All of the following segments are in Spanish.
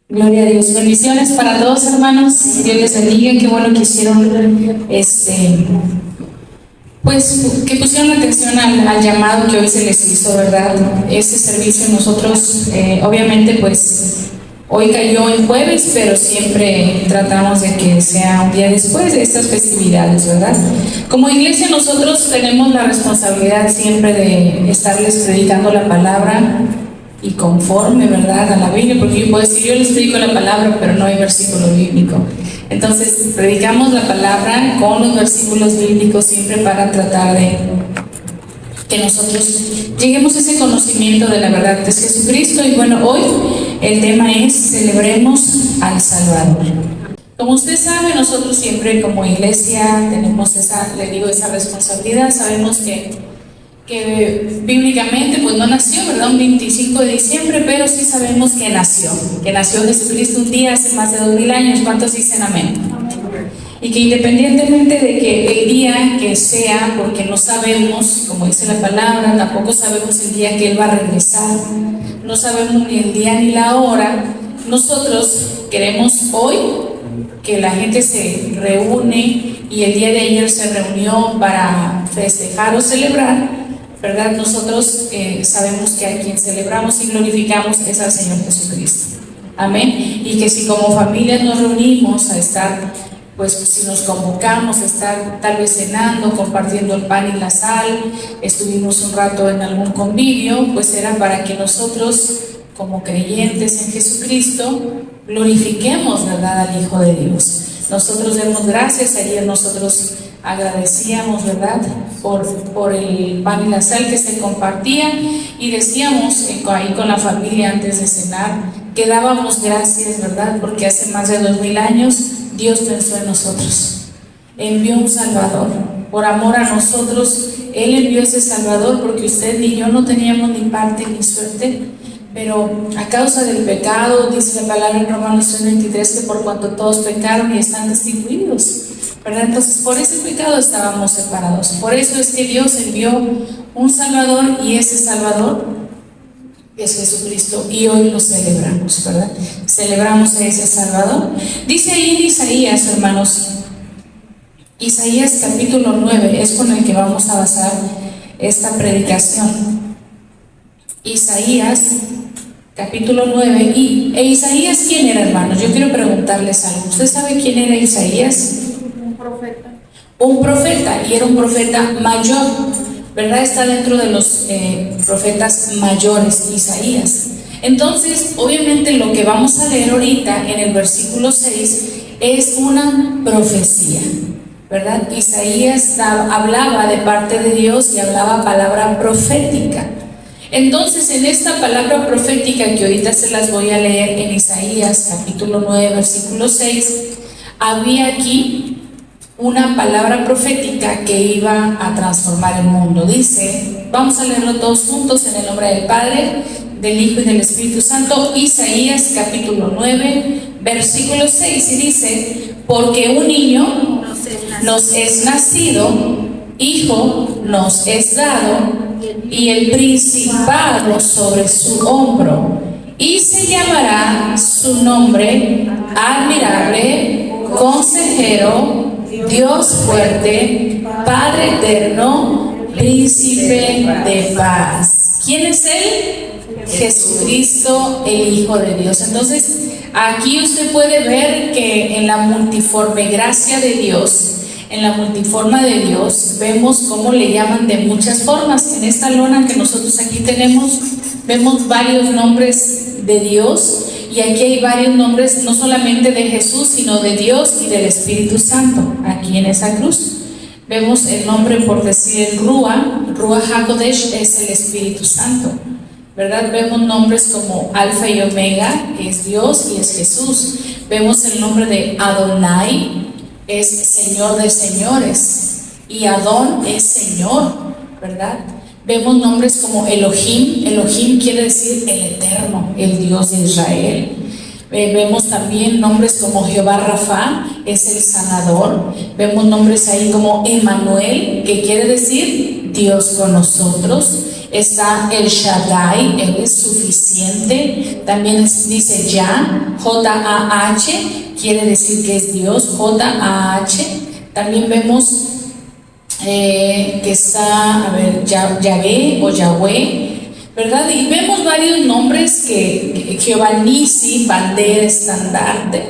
Gloria a Dios. Bendiciones para todos, hermanos. Dios les bendiga. Qué bueno que hicieron, pues, que pusieron atención al llamado que hoy se les hizo, ¿verdad? Ese servicio nosotros, obviamente, pues, hoy cayó en jueves, pero siempre tratamos de que sea un día después de estas festividades, ¿verdad? Como iglesia nosotros tenemos la responsabilidad siempre de estarles predicando la palabra y conforme, ¿verdad?, a la Biblia, porque yo puedo decir, yo les predico la palabra, pero no hay versículo bíblico. Entonces, predicamos la palabra con los versículos bíblicos siempre para tratar de que nosotros lleguemos a ese conocimiento de la verdad de Jesucristo. Y bueno, hoy el tema es celebremos al Salvador. Como usted sabe, nosotros siempre como iglesia tenemos esa responsabilidad. Sabemos que bíblicamente pues no nació, ¿verdad?, un 25 de diciembre, pero sí sabemos que nació Jesucristo un día hace más de 2000 años. ¿Cuántos dicen amén? Y que independientemente de que el día que sea, porque no sabemos, como dice la palabra, tampoco sabemos el día que Él va a regresar, no sabemos ni el día ni la hora, nosotros queremos hoy que la gente se reúne, y el día de ayer se reunió para festejar o celebrar, ¿verdad? Nosotros sabemos que a quien celebramos y glorificamos es al Señor Jesucristo. Amén. Y que si como familia nos reunimos a estar, pues si nos convocamos a estar tal vez cenando, compartiendo el pan y la sal, estuvimos un rato en algún convivio, pues era para que nosotros como creyentes en Jesucristo glorifiquemos, ¿verdad?, al Hijo de Dios. Nosotros demos gracias. Ayer nosotros agradecíamos, ¿verdad?, por el pan y la sal que se compartía, y decíamos ahí con la familia antes de cenar que dábamos gracias, ¿verdad?, porque hace más de 2000 años Dios pensó en nosotros, envió un Salvador, por amor a nosotros Él envió ese Salvador, porque usted ni yo no teníamos ni parte ni suerte, pero a causa del pecado, dice la palabra en Romanos 3:23, que por cuanto todos pecaron y están destituidos, ¿verdad? Entonces por ese pecado estábamos separados. Por eso es que Dios envió un Salvador, y ese Salvador es Jesucristo, y hoy lo celebramos, ¿verdad? Celebramos a ese Salvador. Dice ahí en Isaías, hermanos, Isaías capítulo 9 es con el que vamos a basar esta predicación. Isaías capítulo 9. ¿E Isaías quién era, hermanos? Yo quiero preguntarles algo. ¿Usted sabe quién era Isaías? Un profeta. Un profeta, y era un profeta mayor, ¿verdad? Está dentro de los profetas mayores, Isaías. Entonces, obviamente lo que vamos a leer ahorita en el versículo 6 es una profecía, ¿verdad? Isaías hablaba de parte de Dios y hablaba palabra profética. Entonces, en esta palabra profética que ahorita se las voy a leer en Isaías capítulo 9, versículo 6, había aquí una palabra profética que iba a transformar el mundo. Dice, vamos a leerlo todos juntos en el nombre del Padre, del Hijo y del Espíritu Santo. Isaías capítulo 9, versículo 6, y dice, porque un niño nos es nacido, hijo nos es dado, y el principado sobre su hombro, y se llamará su nombre admirable, consejero, Dios fuerte, Padre eterno, príncipe de paz. ¿Quién es Él? Jesucristo, el Hijo de Dios. Entonces, aquí usted puede ver que en la multiforme gracia de Dios, en la multiforma de Dios, vemos cómo le llaman de muchas formas. En esta lona que nosotros aquí tenemos, vemos varios nombres de Dios, y aquí hay varios nombres, no solamente de Jesús, sino de Dios y del Espíritu Santo. Aquí en esa cruz vemos el nombre, por decir, el Ruach HaKodesh es el Espíritu Santo, ¿verdad? Vemos nombres como Alfa y Omega, es Dios y es Jesús. Vemos el nombre de Adonai, es Señor de señores, y Adón es Señor, ¿verdad? Vemos nombres como Elohim. Elohim quiere decir el eterno, el Dios de Israel. Vemos también nombres como Jehová Rafa, es el sanador. Vemos nombres ahí como Emmanuel, que quiere decir Dios con nosotros. está el Shaddai, Él es suficiente. También dice Yah, J-A-H, quiere decir que es Dios, J-A-H. También vemos que está, Yahvé o Yahweh, ¿verdad? Y vemos varios nombres que Jehová Nisi, bandera, estandarte.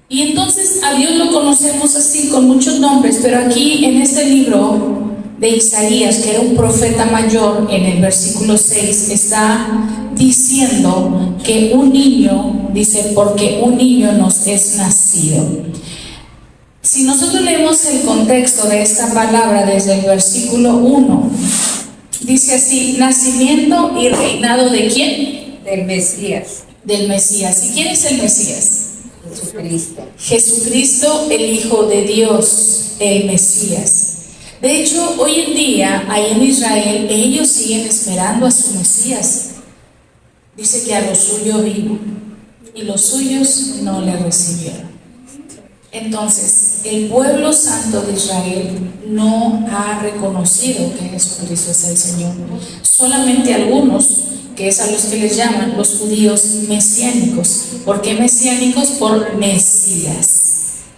Y entonces a Dios lo conocemos así, con muchos nombres, pero aquí en este libro de Isaías, que era un profeta mayor, en el versículo 6, está diciendo que un niño, dice, porque un niño nos es nacido. Si nosotros leemos el contexto de esta palabra desde el versículo 1, dice así: nacimiento y reinado ¿de quién? Del Mesías. Del Mesías. ¿Y quién es el Mesías? Jesucristo. Jesucristo, el Hijo de Dios, el Mesías. De hecho, hoy en día, ahí en Israel, ellos siguen esperando a su Mesías. Dice que a lo suyo vino y los suyos no le recibieron. Entonces, el pueblo santo de Israel no ha reconocido que Jesucristo es el Señor. Solamente algunos, que es a los que les llaman los judíos mesiánicos. ¿Por qué mesiánicos? Por Mesías.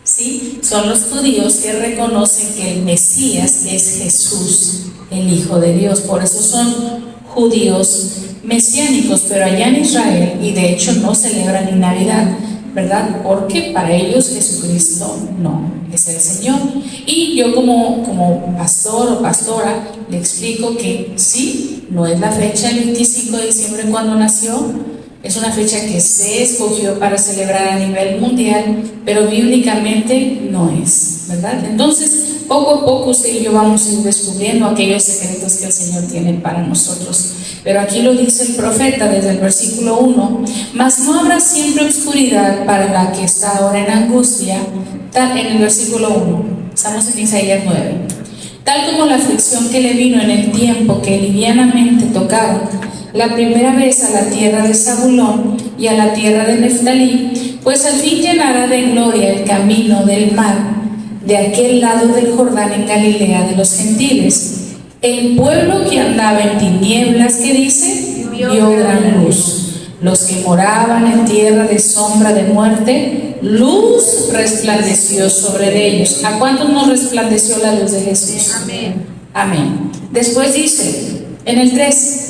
¿Sí? Son los judíos que reconocen que el Mesías es Jesús, el Hijo de Dios. Por eso son judíos mesiánicos, pero allá en Israel, y de hecho no celebran ni Navidad, ¿verdad? Porque para ellos Jesucristo no es el Señor. Y yo como pastor o pastora le explico que sí, no es la fecha del 25 de diciembre cuando nació, es una fecha que se escogió para celebrar a nivel mundial, pero bíblicamente no es, ¿verdad? Entonces, poco a poco usted y yo vamos a ir descubriendo aquellos secretos que el Señor tiene para nosotros. Pero aquí lo dice el profeta desde el versículo 1: mas no habrá siempre oscuridad para la que está ahora en angustia, tal, en el versículo 1, estamos en Isaías 9, tal como la aflicción que le vino en el tiempo que livianamente tocaron la primera vez a la tierra de Zabulón y a la tierra de Neftalí, pues al fin llenará de gloria el camino del mar, de aquel lado del Jordán en Galilea de los gentiles. El pueblo que andaba en tinieblas, ¿qué dice? Vio gran luz. Los que moraban en tierra de sombra de muerte, luz resplandeció sobre ellos. ¿A cuántos nos resplandeció la luz de Jesús? Amén. Amén. Después dice, en el 3,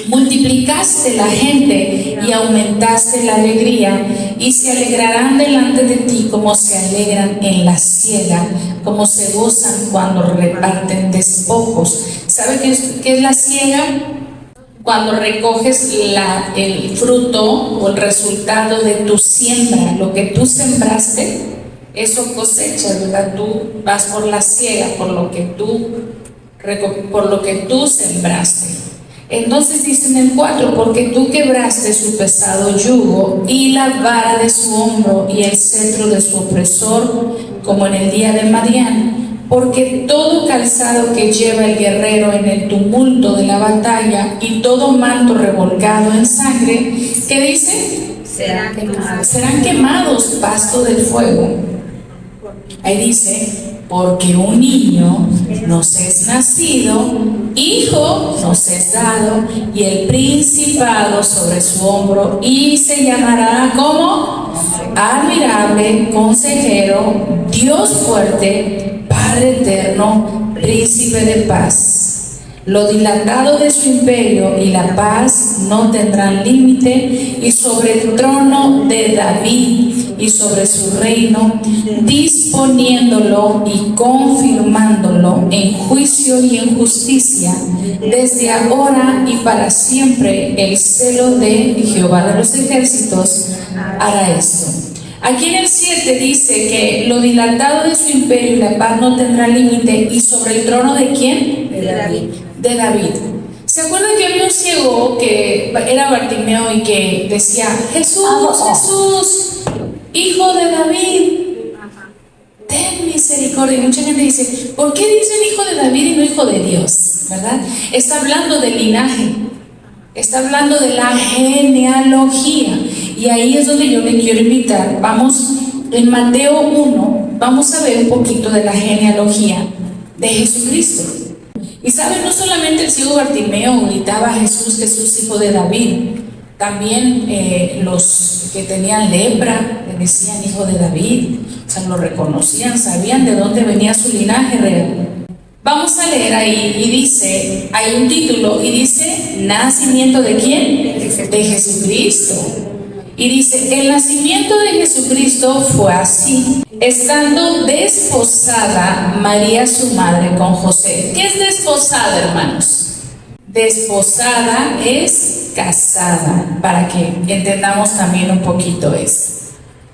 multiplicaste la gente y aumentaste la alegría, y se alegrarán delante de ti como se alegran en la siega, como se gozan cuando reparten despojos. ¿Sabe qué es la siega? Cuando recoges el fruto o el resultado de tu siembra, lo que tú sembraste, eso cosechas, ¿verdad? Tú vas por la siega, por lo que tú sembraste. Entonces dice en el 4, porque tú quebraste su pesado yugo y la vara de su hombro y el cetro de su opresor, como en el día de Madián, porque todo calzado que lleva el guerrero en el tumulto de la batalla y todo manto revolcado en sangre, ¿qué dice? Serán quemados pasto del fuego. Ahí dice, porque un niño nos es nacido, hijo nos es dado, y el principado sobre su hombro, y se llamará como admirable, consejero, Dios fuerte, Padre eterno, príncipe de paz. Lo dilatado de su imperio y la paz no tendrán límite, y sobre el trono de David y sobre su reino, disponiéndolo y confirmándolo en juicio y en justicia, desde ahora y para siempre. El celo de Jehová de los ejércitos hará esto. Aquí en el 7 dice que lo dilatado de su imperio y la paz no tendrá límite, y sobre el trono ¿de quién? De David. De David. ¿Se acuerdan que había un ciego que era Bartimeo y que decía, Jesús, Jesús, hijo de David, ten misericordia? Y mucha gente dice, ¿por qué dicen hijo de David y no hijo de Dios? ¿Verdad? Está hablando del linaje, está hablando de la genealogía, y ahí es donde yo le quiero invitar. Vamos en Mateo 1, vamos a ver un poquito de la genealogía de Jesucristo. Y saben, no solamente el ciego Bartimeo gritaba a Jesús, Jesús, hijo de David. También los que tenían lepra le decían hijo de David. O sea, lo reconocían, sabían de dónde venía su linaje real. Vamos a leer ahí y dice, hay un título y dice, ¿nacimiento de quién? De Jesucristo. Y dice, el nacimiento de Jesucristo fue así, estando desposada María su madre con José. ¿Qué es desposada, hermanos? Desposada es casada, para que entendamos también un poquito eso.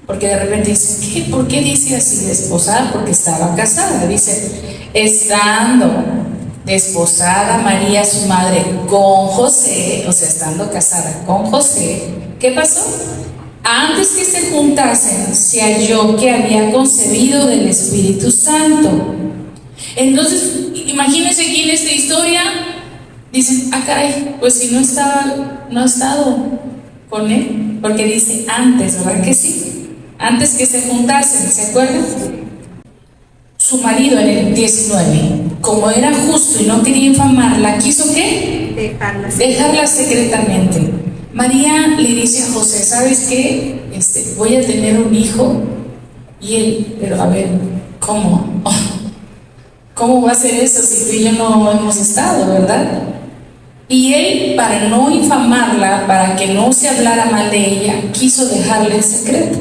Porque de repente dicen, ¿qué? ¿Por qué dice así desposada? Porque estaba casada. Dice, estando desposada María su madre con José, o sea, estando casada con José, ¿qué pasó? Antes que se juntasen, se halló que había concebido del Espíritu Santo. Entonces, imagínense aquí en esta historia, dicen, caray, pues si no ha estado con él, porque dice antes, ¿verdad que sí? Antes que se juntasen, ¿se acuerdan? Su marido en el 19, como era justo y no quería infamarla, ¿quiso qué? Dejarla secretamente. María le dice a José, ¿sabes qué? Voy a tener un hijo. Y él, pero a ver, ¿cómo? ¿Cómo va a ser eso si tú y yo no hemos estado, verdad? Y él, para no infamarla, para que no se hablara mal de ella, quiso dejarle el secreto.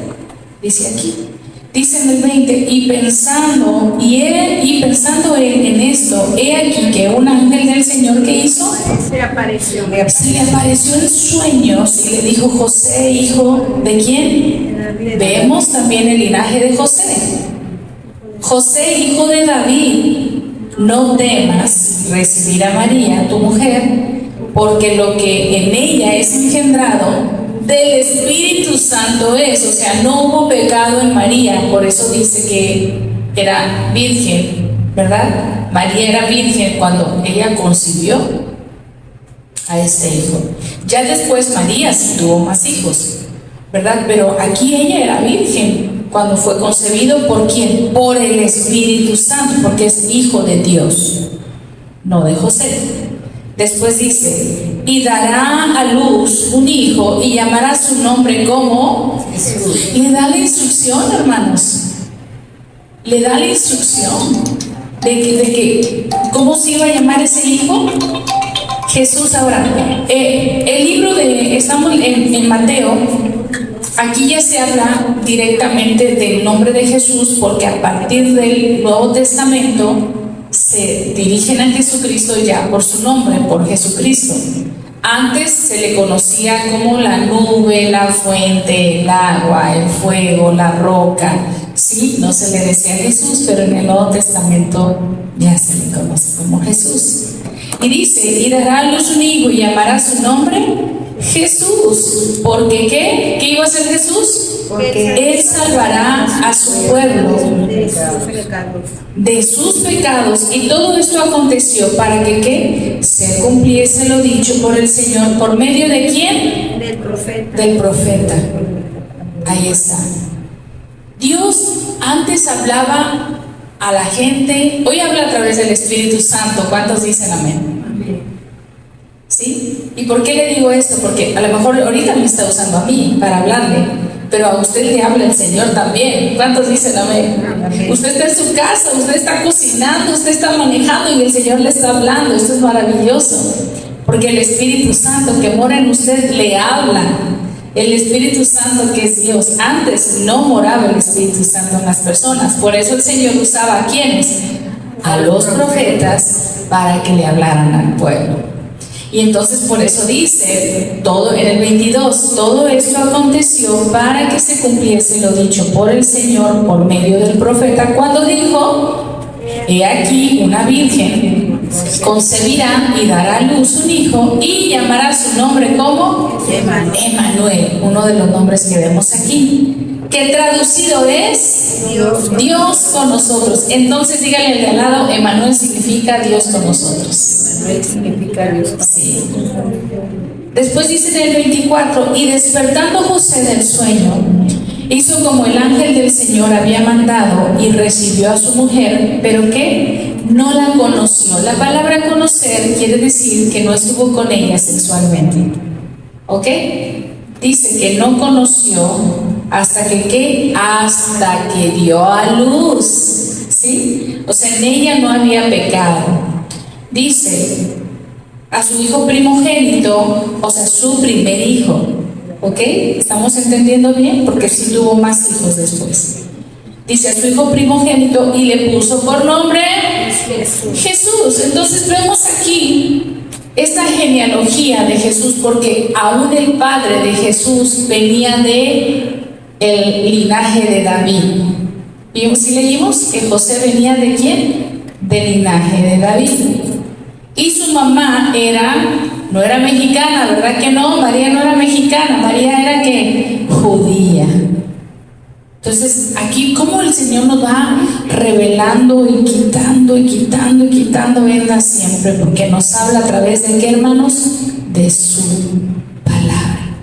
Dice aquí, dice en el 20, y pensando él en esto, he aquí que un ángel del Señor, ¿qué hizo? Se le apareció en sueños y le dijo, José, hijo ¿de quién? Vemos también el linaje de José. José, hijo de David, no temas recibir a María, tu mujer, porque lo que en ella es engendrado del Espíritu Santo es, o sea, no hubo pecado en María, por eso dice que era virgen, ¿verdad? María era virgen cuando ella concibió a este hijo. Ya después María sí tuvo más hijos, ¿verdad? Pero aquí ella era virgen cuando fue concebido, ¿por quién? Por el Espíritu Santo, porque es hijo de Dios, no de José. Después dice, y dará a luz un hijo y llamará su nombre como Jesús. Le da la instrucción, hermanos. Le da la instrucción de que ¿cómo se iba a llamar ese hijo? Jesús. Ahora, el libro estamos en Mateo, aquí ya se habla directamente del nombre de Jesús, porque a partir del Nuevo Testamento se dirigen a Jesucristo ya por su nombre, por Jesucristo. Antes se le conocía como la nube, la fuente, el agua, el fuego, la roca. Sí, no se le decía Jesús, pero en el Nuevo Testamento ya se le conoce como Jesús. Y dice, y dará a luz un hijo y llamará su nombre Jesús. ¿Porque qué? ¿Qué iba a hacer Jesús? Porque Él salvará a su pueblo de sus pecados. Y todo esto aconteció para que ¿qué? Se cumpliese lo dicho por el Señor. ¿Por medio de quién? Del profeta. Del profeta. Ahí está. Dios antes hablaba a la gente, hoy habla a través del Espíritu Santo. ¿Cuántos dicen amén? ¿Sí? ¿Y por qué le digo esto? Porque a lo mejor ahorita me está usando a mí para hablarle, pero a usted le habla el Señor también. ¿Cuántos dicen amén? Amén. Usted está en su casa, usted está cocinando, usted está manejando y el Señor le está hablando. Esto es maravilloso, porque el Espíritu Santo que mora en usted le habla. El Espíritu Santo, que es Dios. Antes no moraba el Espíritu Santo en las personas, por eso el Señor usaba ¿a quiénes? A los profetas para que le hablaran al pueblo. Y entonces por eso dice todo en el 22, todo esto aconteció para que se cumpliese lo dicho por el Señor por medio del profeta, cuando dijo, he aquí una virgen concebirá y dará a luz un hijo y llamará su nombre como Emmanuel, uno de los nombres que vemos aquí, que traducido es Dios con nosotros. Entonces dígale al de al lado, Emmanuel significa Dios con nosotros. Emmanuel significa Dios. Sí. Después dice en el 24, y despertando José del sueño, hizo como el ángel del Señor había mandado y recibió a su mujer, pero ¿qué? no la conoció. La palabra conocer quiere decir que no estuvo con ella sexualmente. ¿Ok? Dice que no conoció hasta que ¿qué? Hasta que dio a luz. ¿Sí? O sea, en ella no había pecado. Dice a su hijo primogénito, o sea, su primer hijo. ¿Ok? ¿Estamos entendiendo bien? Porque sí tuvo más hijos después. Dice a su hijo primogénito y le puso por nombre Jesús. Entonces vemos aquí esta genealogía de Jesús, porque aún el padre de Jesús venía de el linaje de David. ¿Vimos si leímos que José venía de quién? Del linaje de David. Y su mamá no era mexicana, ¿verdad que no? María no era mexicana, María era ¿qué? Judía. Entonces, aquí cómo el Señor nos va revelando y quitando y quitando y quitando vendas siempre, porque nos habla a través de ¿qué, hermanos? De su palabra.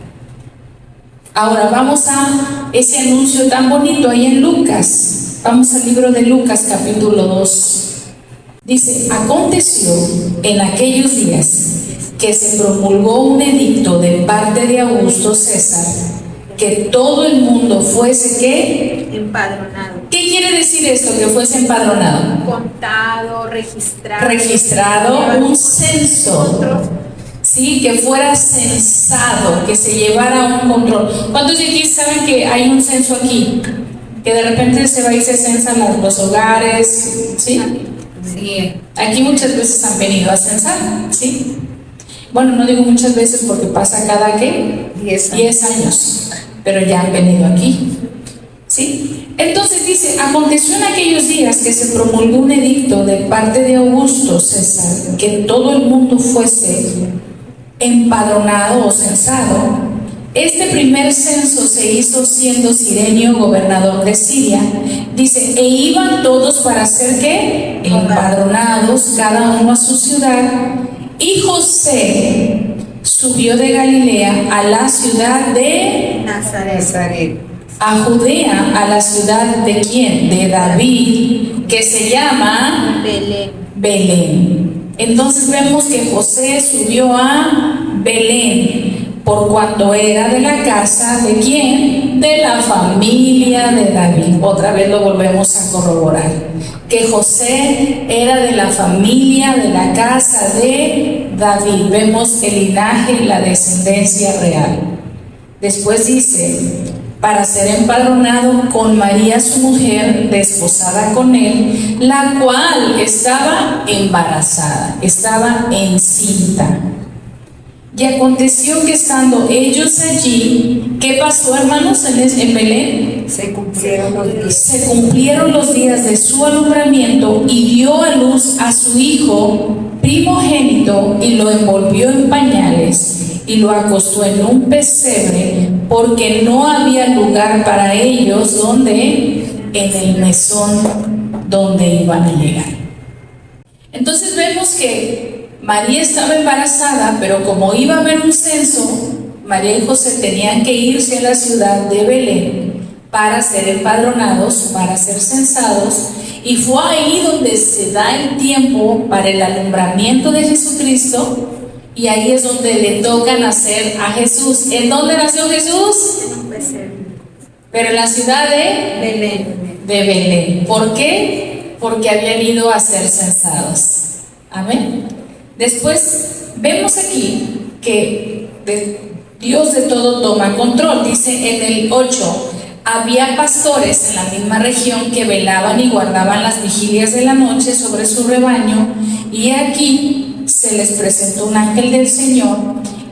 Ahora vamos a ese anuncio tan bonito ahí en Lucas. Vamos al libro de Lucas, capítulo 2. Dice, aconteció en aquellos días que se promulgó un edicto de parte de Augusto César, que todo el mundo fuese ¿qué? Empadronado. ¿Qué quiere decir esto? Que fuese empadronado. Contado, registrado. Registrado, un censo. Sí, que fuera censado, que se llevara un control. ¿Cuántos de aquí saben que hay un censo aquí? Que de repente se va y se censan los hogares, ¿sí? Sí. Aquí muchas veces han venido a censar, ¿sí? Bueno, no digo muchas veces porque pasa cada ¿qué? 10 años, pero ya han venido aquí, ¿sí? Entonces dice, aconteció en aquellos días que se promulgó un edicto de parte de Augusto César, que todo el mundo fuese empadronado o censado. Este primer censo se hizo siendo Cirenio gobernador de Siria. Dice, e iban todos para ser ¿qué? Empadronados, cada uno a su ciudad. Y José subió de Galilea a la ciudad de Nazaret. A Judea, a la ciudad de ¿quién? De David, que se llama Belén. Entonces vemos que José subió a Belén, por cuanto era de la casa de ¿quién? De la familia de David. Otra vez lo volvemos a corroborar, que José era de la familia, de la casa de David. Vemos el linaje y la descendencia real. Después dice, para ser empadronado con María su mujer, desposada con él, la cual estaba embarazada, estaba encinta. Y aconteció que estando ellos allí, ¿qué pasó, hermanos, en Belén? Se cumplieron los días. Se cumplieron los días de su alumbramiento y dio a luz a su hijo primogénito y lo envolvió en pañales y lo acostó en un pesebre, porque no había lugar para ellos donde en el mesón donde iban a llegar. Entonces vemos que María estaba embarazada, pero como iba a haber un censo, María y José tenían que irse a la ciudad de Belén para ser empadronados, para ser censados, y fue ahí donde se da el tiempo para el alumbramiento de Jesucristo, y ahí es donde le toca nacer a Jesús. ¿En dónde nació Jesús? En un pesebre. Pero en la ciudad de Belén. ¿Por qué? Porque habían ido a ser censados. Amén. Después vemos aquí que Dios de todo toma control. Dice en el 8, había pastores en la misma región que velaban y guardaban las vigilias de la noche sobre su rebaño, y aquí se les presentó un ángel del Señor,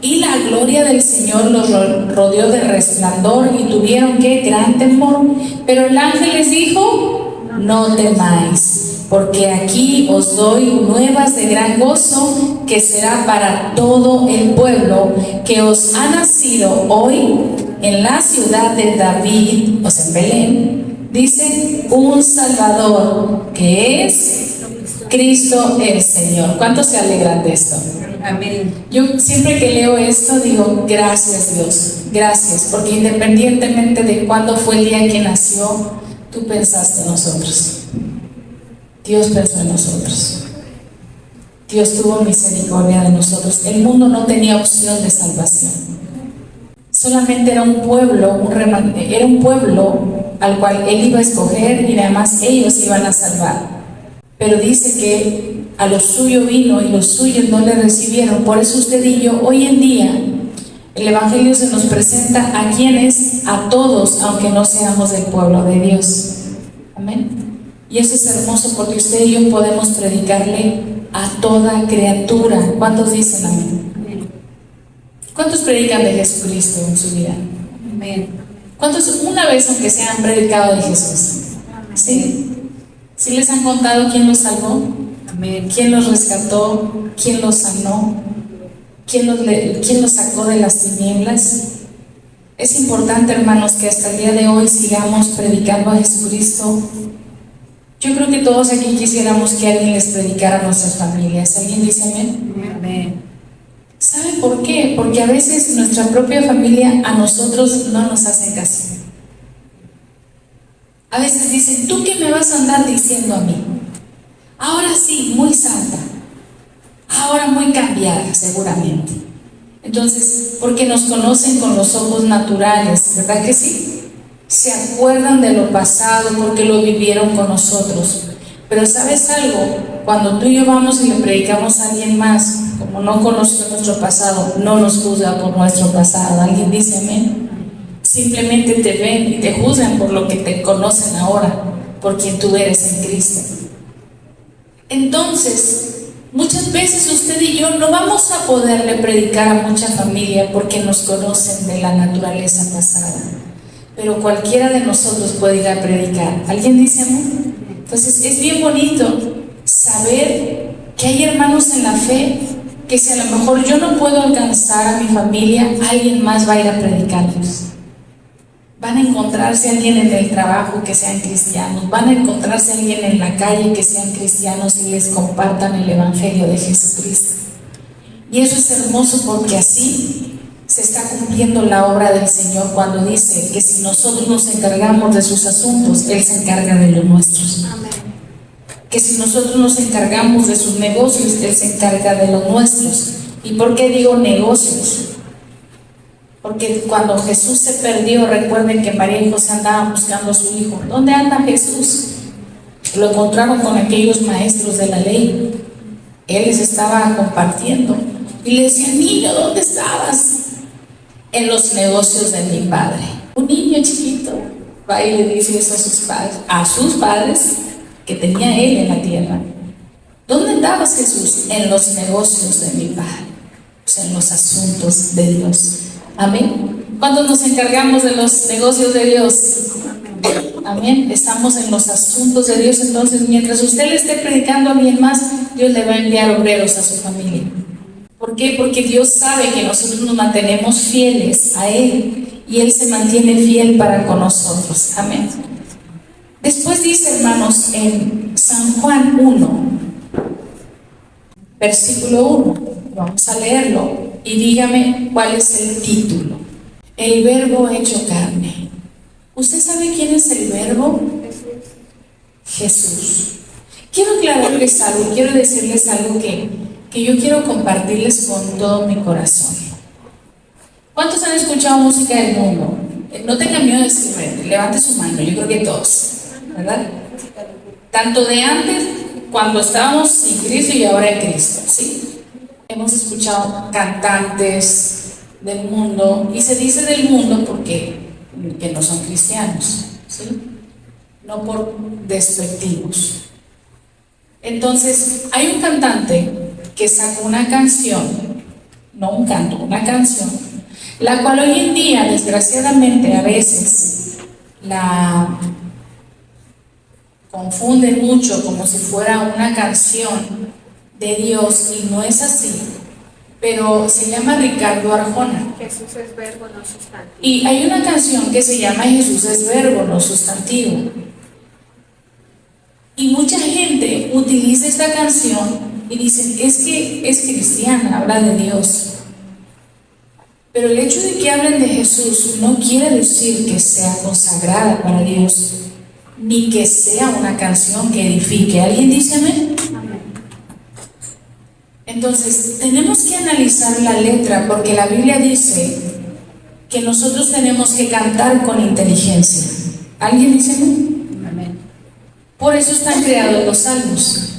y la gloria del Señor los rodeó de resplandor, y tuvieron ¿qué? Gran temor. Pero el ángel les dijo, no temáis, porque aquí os doy nuevas de gran gozo, que será para todo el pueblo, que os ha nacido hoy en la ciudad de David, o sea, en Belén, dice, un Salvador, que es Cristo el Señor. ¿Cuántos se alegran de esto? Amén. Yo siempre que leo esto digo, gracias Dios, gracias, porque independientemente de cuándo fue el día que nació, tú pensaste en nosotros. Dios pensó en nosotros. Dios tuvo misericordia de nosotros. El mundo no tenía opción de salvación. Solamente era un pueblo, era un pueblo al cual Él iba a escoger y además ellos iban a salvar. Pero dice que a los suyos vino y los suyos no le recibieron. Por eso usted y yo, hoy en día, el Evangelio se nos presenta a quienes, a todos, aunque no seamos del pueblo de Dios. Amén. Y eso es hermoso porque usted y yo podemos predicarle a toda criatura. ¿Cuántos dicen amén? ¿Cuántos predican de Jesucristo en su vida? Amén. ¿Cuántos una vez aunque se han predicado de Jesús? ¿Sí? ¿Sí les han contado quién los salvó? Amén. ¿Quién los rescató? ¿Quién los sanó? ¿Quién los sacó de las tinieblas? Es importante, hermanos, que hasta el día de hoy sigamos predicando a Jesucristo. Yo creo que todos aquí quisiéramos que alguien les predicara a nuestras familias. ¿Alguien dice amén? Amén. ¿Sabe por qué? Porque a veces nuestra propia familia a nosotros no nos hace caso. A veces dicen, ¿tú qué me vas a andar diciendo a mí? Ahora sí, muy santa. Ahora muy cambiada, seguramente. Entonces, porque nos conocen con los ojos naturales, ¿verdad que sí? Se acuerdan de lo pasado porque lo vivieron con nosotros. Pero ¿sabes algo? Cuando tú y yo vamos y le predicamos a alguien más, como no conoció nuestro pasado, no nos juzga por nuestro pasado. ¿Alguien dice amén? Simplemente te ven y te juzgan por lo que te conocen ahora, por quien tú eres en Cristo. Entonces, muchas veces usted y yo no vamos a poderle predicar a mucha familia porque nos conocen de la naturaleza pasada. Pero cualquiera de nosotros puede ir a predicar. ¿Alguien dice amén? Entonces es bien bonito saber que hay hermanos en la fe que si a lo mejor yo no puedo alcanzar a mi familia, alguien más va a ir a predicarlos. Van a encontrarse alguien en el trabajo que sean cristianos, van a encontrarse alguien en la calle que sean cristianos y les compartan el Evangelio de Jesucristo. Y eso es hermoso porque así se está cumpliendo la obra del Señor cuando dice que si nosotros nos encargamos de sus asuntos, Él se encarga de los nuestros. Amén. Que si nosotros nos encargamos de sus negocios, Él se encarga de los nuestros. ¿Y por qué digo negocios? Porque cuando Jesús se perdió, recuerden que María y José andaban buscando a su hijo. ¿Dónde anda Jesús? Lo encontraron con aquellos maestros de la ley. Él les estaba compartiendo y le decía, niño, ¿dónde estabas? En los negocios de mi padre. Un niño chiquito va y le dice eso a sus padres que tenía él en la tierra. ¿Dónde andabas, Jesús? En los negocios de mi padre, en los asuntos de Dios. Amén. ¿Cuándo nos encargamos de los negocios de Dios? Amén. Estamos en los asuntos de Dios. Entonces, mientras usted le esté predicando a alguien más, Dios le va a enviar obreros a su familia. ¿Por qué? Porque Dios sabe que nosotros nos mantenemos fieles a Él y Él se mantiene fiel para con nosotros. Amén. Después dice, hermanos, en San Juan 1, versículo 1, vamos a leerlo y dígame cuál es el título. El Verbo hecho carne. ¿Usted sabe quién es el Verbo? Jesús. Quiero aclararles algo, quiero decirles algo que yo quiero compartirles con todo mi corazón. ¿Cuántos han escuchado música del mundo? No tengan miedo de decir, levante su mano, yo creo que todos, ¿verdad? Tanto de antes, cuando estábamos sin Cristo y ahora en Cristo, ¿sí? Hemos escuchado cantantes del mundo, y se dice del mundo porque que no son cristianos, ¿sí? No por despectivos. Entonces, hay un cantante que sacó una canción, no un canto, una canción, la cual hoy en día, desgraciadamente, a veces la confunden mucho como si fuera una canción de Dios y no es así, pero se llama Ricardo Arjona. Jesús es verbo, no sustantivo. Y hay una canción que se llama Jesús es verbo, no sustantivo. Y mucha gente utiliza esta canción y dicen, es que es cristiana, habla de Dios. Pero el hecho de que hablen de Jesús no quiere decir que sea consagrada para Dios. ni que sea una canción que edifique. ¿Alguien dice amén? Entonces, tenemos que analizar la letra, porque la Biblia dice que nosotros tenemos que cantar con inteligencia. ¿Alguien dice amén? Amén. Por eso están creados los salmos.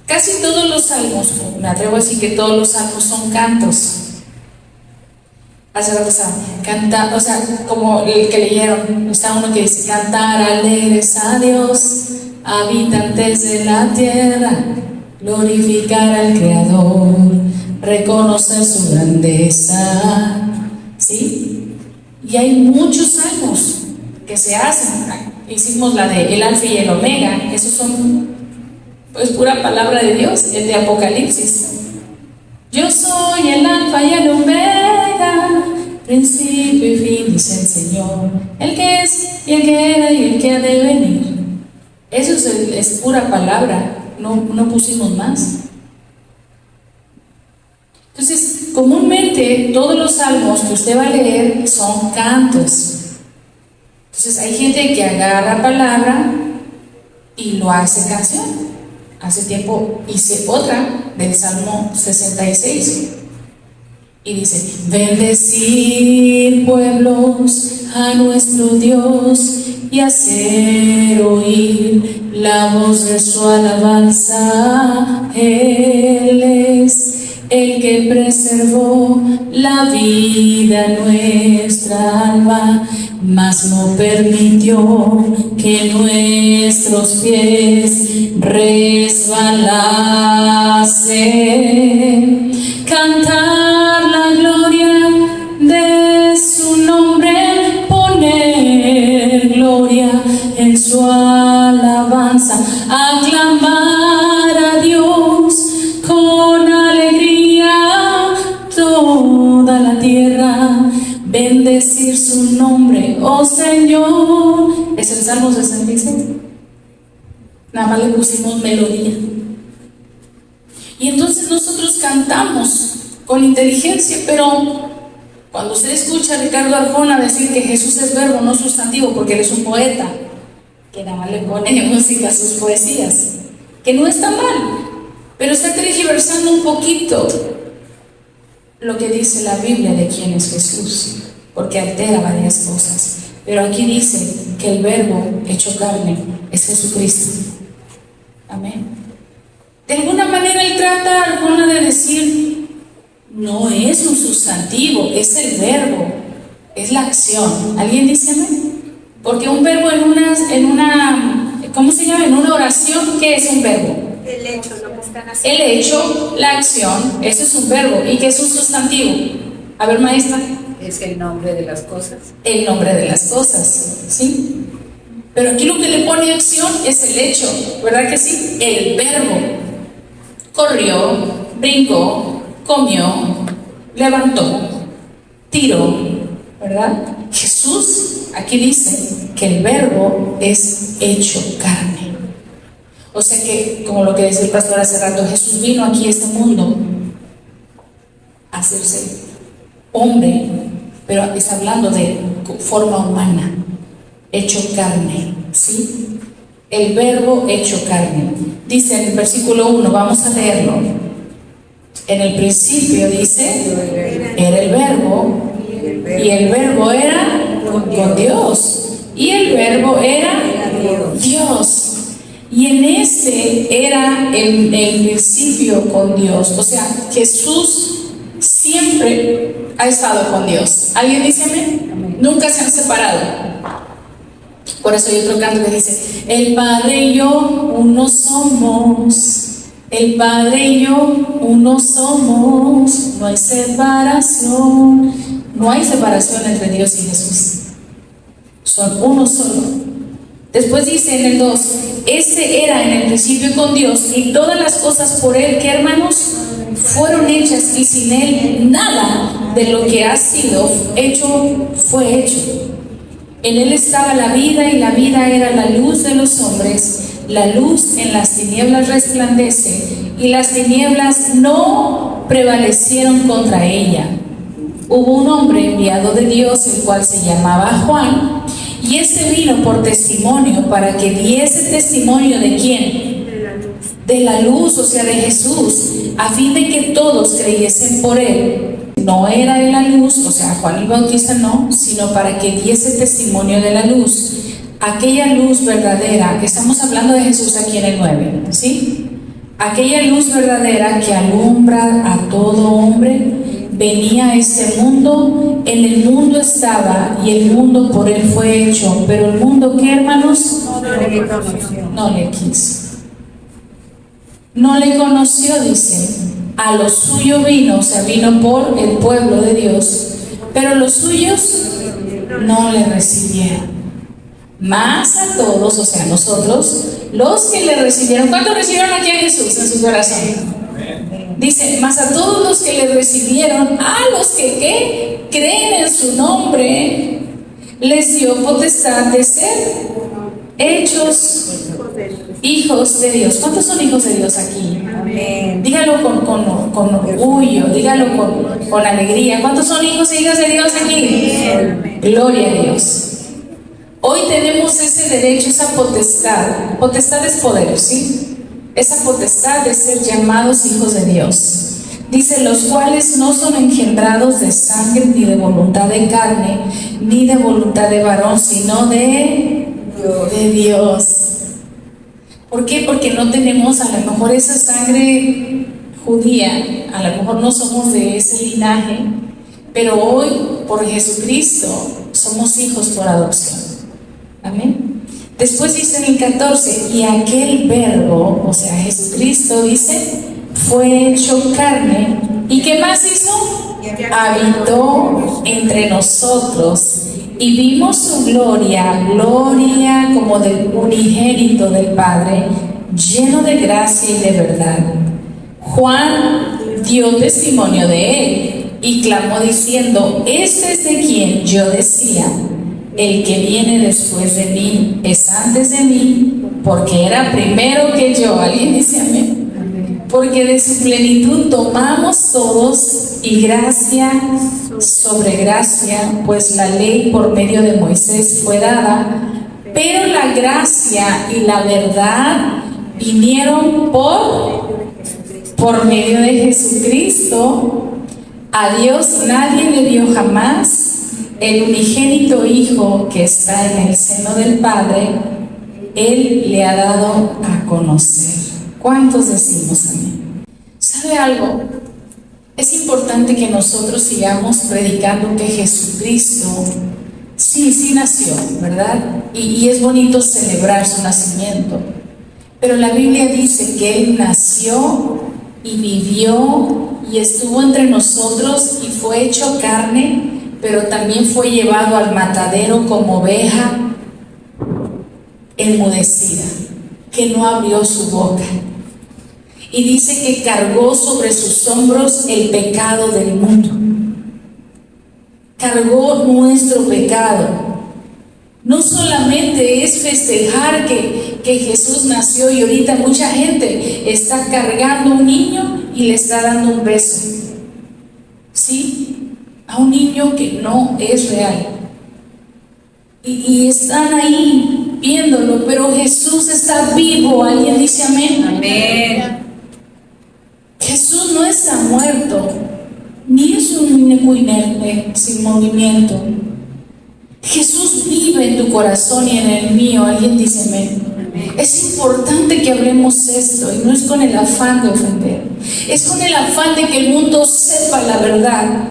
Casi todos los salmos, me atrevo a decir que todos los salmos son cantos. Hace rato canta, o sea, como el que leyeron, está uno que dice: cantar alegres a Dios, habitantes de la tierra, glorificar al Creador, reconocer su grandeza. ¿Sí? Y hay muchos salmos que se hacen. Hicimos la de el Alfa y el Omega, esos son pues pura palabra de Dios, el de Apocalipsis. Yo soy el Alfa y el Omega, principio y fin, dice el Señor, el que es y el que era y el que ha de venir. Eso es pura palabra, no pusimos más. Entonces, comúnmente todos los salmos que usted va a leer son cantos. Entonces hay gente que agarra palabra y lo hace canción. Hace tiempo hice otra del Salmo 66 y dice: bendecir pueblos a nuestro Dios y hacer oír la voz de su alabanza. Él es el que preservó la vida nuestra alma, mas no permitió que nuestros pies resbalasen. Cantar la gloria de su nombre, poner gloria en su alabanza, aclamar a Dios con alegría toda la tierra, bendecir su nombre, oh Señor. Es el Salmo 66. Nada más le pusimos melodía. Y entonces nosotros cantamos con inteligencia, pero cuando usted escucha a Ricardo Arjona decir que Jesús es verbo, no sustantivo, porque él es un poeta, que nada más le pone música a sus poesías, que no está mal, pero está tergiversando un poquito lo que dice la Biblia de quién es Jesús, porque altera varias cosas. Pero aquí dice que el verbo hecho carne es Jesucristo. Amén. De alguna manera él trata alguna de decir: no es un sustantivo, es el verbo, es la acción. ¿Alguien dice amén? Porque un verbo en una ¿cómo se llama? En una oración, ¿qué es un verbo? El hecho, lo que están haciendo. El hecho, la acción, eso es un verbo. ¿Y qué es un sustantivo? A ver, maestra. Es el nombre de las cosas. El nombre de las cosas, ¿sí? Pero aquí lo que le pone acción es el hecho, ¿verdad que sí? El verbo. Corrió, brincó, comió, levantó, tiró, ¿verdad? Jesús, aquí dice que el verbo es hecho carne. O sea que, como lo que decía el pastor hace rato, Jesús vino aquí a este mundo a hacerse hombre, pero está hablando de forma humana, hecho carne, ¿sí? El verbo hecho carne. Dice en el versículo 1, vamos a leerlo. En el principio dice, era el verbo, y el verbo era con Dios, y el verbo era Dios. Y en este era el principio con Dios. O sea, Jesús siempre ha estado con Dios. ¿Alguien dice amén? Nunca se han separado. Por eso hay otro canto que dice: el Padre y yo uno somos. El Padre y yo uno somos. No hay separación. No hay separación entre Dios y Jesús. Son uno solo. Después dice en el 2: este era en el principio con Dios, y todas las cosas por Él, que hermanos, fueron hechas, y sin Él nada de lo que ha sido hecho fue hecho. En Él estaba la vida, y la vida era la luz de los hombres. La luz en las tinieblas resplandece, y las tinieblas no prevalecieron contra ella. Hubo un hombre enviado de Dios, el cual se llamaba Juan, Y este vino por testimonio, para que diese testimonio ¿de quién? De la luz, o sea, de Jesús, a fin de que todos creyesen por él. No era de la luz, o sea, Juan el Bautista no, sino para que diese testimonio de la luz. Aquella luz verdadera, que estamos hablando de Jesús aquí en el 9, ¿sí? Aquella luz verdadera que alumbra a todo hombre, venía a este mundo, en el mundo estaba y el mundo por él fue hecho, pero el mundo, ¿qué, hermanos? No le quiso. No le conoció, dice. A lo suyo vino, o sea, vino por el pueblo de Dios, pero los suyos no le recibieron. Más a todos, o sea, nosotros, los que le recibieron. ¿Cuántos recibieron aquí a Jesús en su corazón? Dice, más a todos los que le recibieron, a los que ¿qué? Creen en su nombre, les dio potestad de ser hechos hijos de Dios. ¿Cuántos son hijos de Dios aquí? Amén. Dígalo con orgullo, dígalo con alegría. ¿Cuántos son hijos e hijas de Dios aquí? Amén. Gloria a Dios. Hoy tenemos ese derecho, esa potestad. Potestad es poder, ¿sí? Esa potestad de ser llamados hijos de Dios. Dice, los cuales no son engendrados de sangre, ni de voluntad de carne, ni de voluntad de varón, sino de Dios. ¿Por qué? Porque no tenemos a lo mejor esa sangre judía, a lo mejor no somos de ese linaje, pero hoy por Jesucristo somos hijos por adopción. Amén. Después dice en el 14, y aquel verbo, o sea Jesucristo, dice, fue hecho carne. ¿Y qué más hizo? Habitó entre nosotros y vimos su gloria, gloria como del unigénito del Padre, lleno de gracia y de verdad. Juan dio testimonio de él y clamó diciendo, este es de quien yo decía, el que viene después de mí es antes de mí, porque era primero que yo. ¿Alguien dice amén? Porque de su plenitud tomamos todos y gracia sobre gracia, pues la ley por medio de Moisés fue dada, pero la gracia y la verdad vinieron por medio de Jesucristo. A Dios nadie le dio jamás. El unigénito Hijo que está en el seno del Padre, Él le ha dado a conocer. ¿Cuántos decimos amén? ¿Sabe algo? Es importante que nosotros sigamos predicando que Jesucristo sí nació, ¿verdad? Y es bonito celebrar su nacimiento. Pero la Biblia dice que Él nació y vivió y estuvo entre nosotros y fue hecho carne, pero también fue llevado al matadero como oveja enmudecida, que no abrió su boca. Y dice que cargó sobre sus hombros el pecado del mundo. Cargó nuestro pecado. No solamente es festejar que Jesús nació y ahorita mucha gente está cargando a un niño y le está dando un beso. ¿Sí? A un niño que no es real. Y están ahí viéndolo, pero Jesús está vivo. ¿Alguien dice amén? Amén. Jesús no está muerto, ni es un muñeco inerte, sin movimiento. Jesús vive en tu corazón y en el mío. ¿Alguien dice amén? Es importante que hablemos esto, y no es con el afán de ofender, es con el afán de que el mundo sepa la verdad.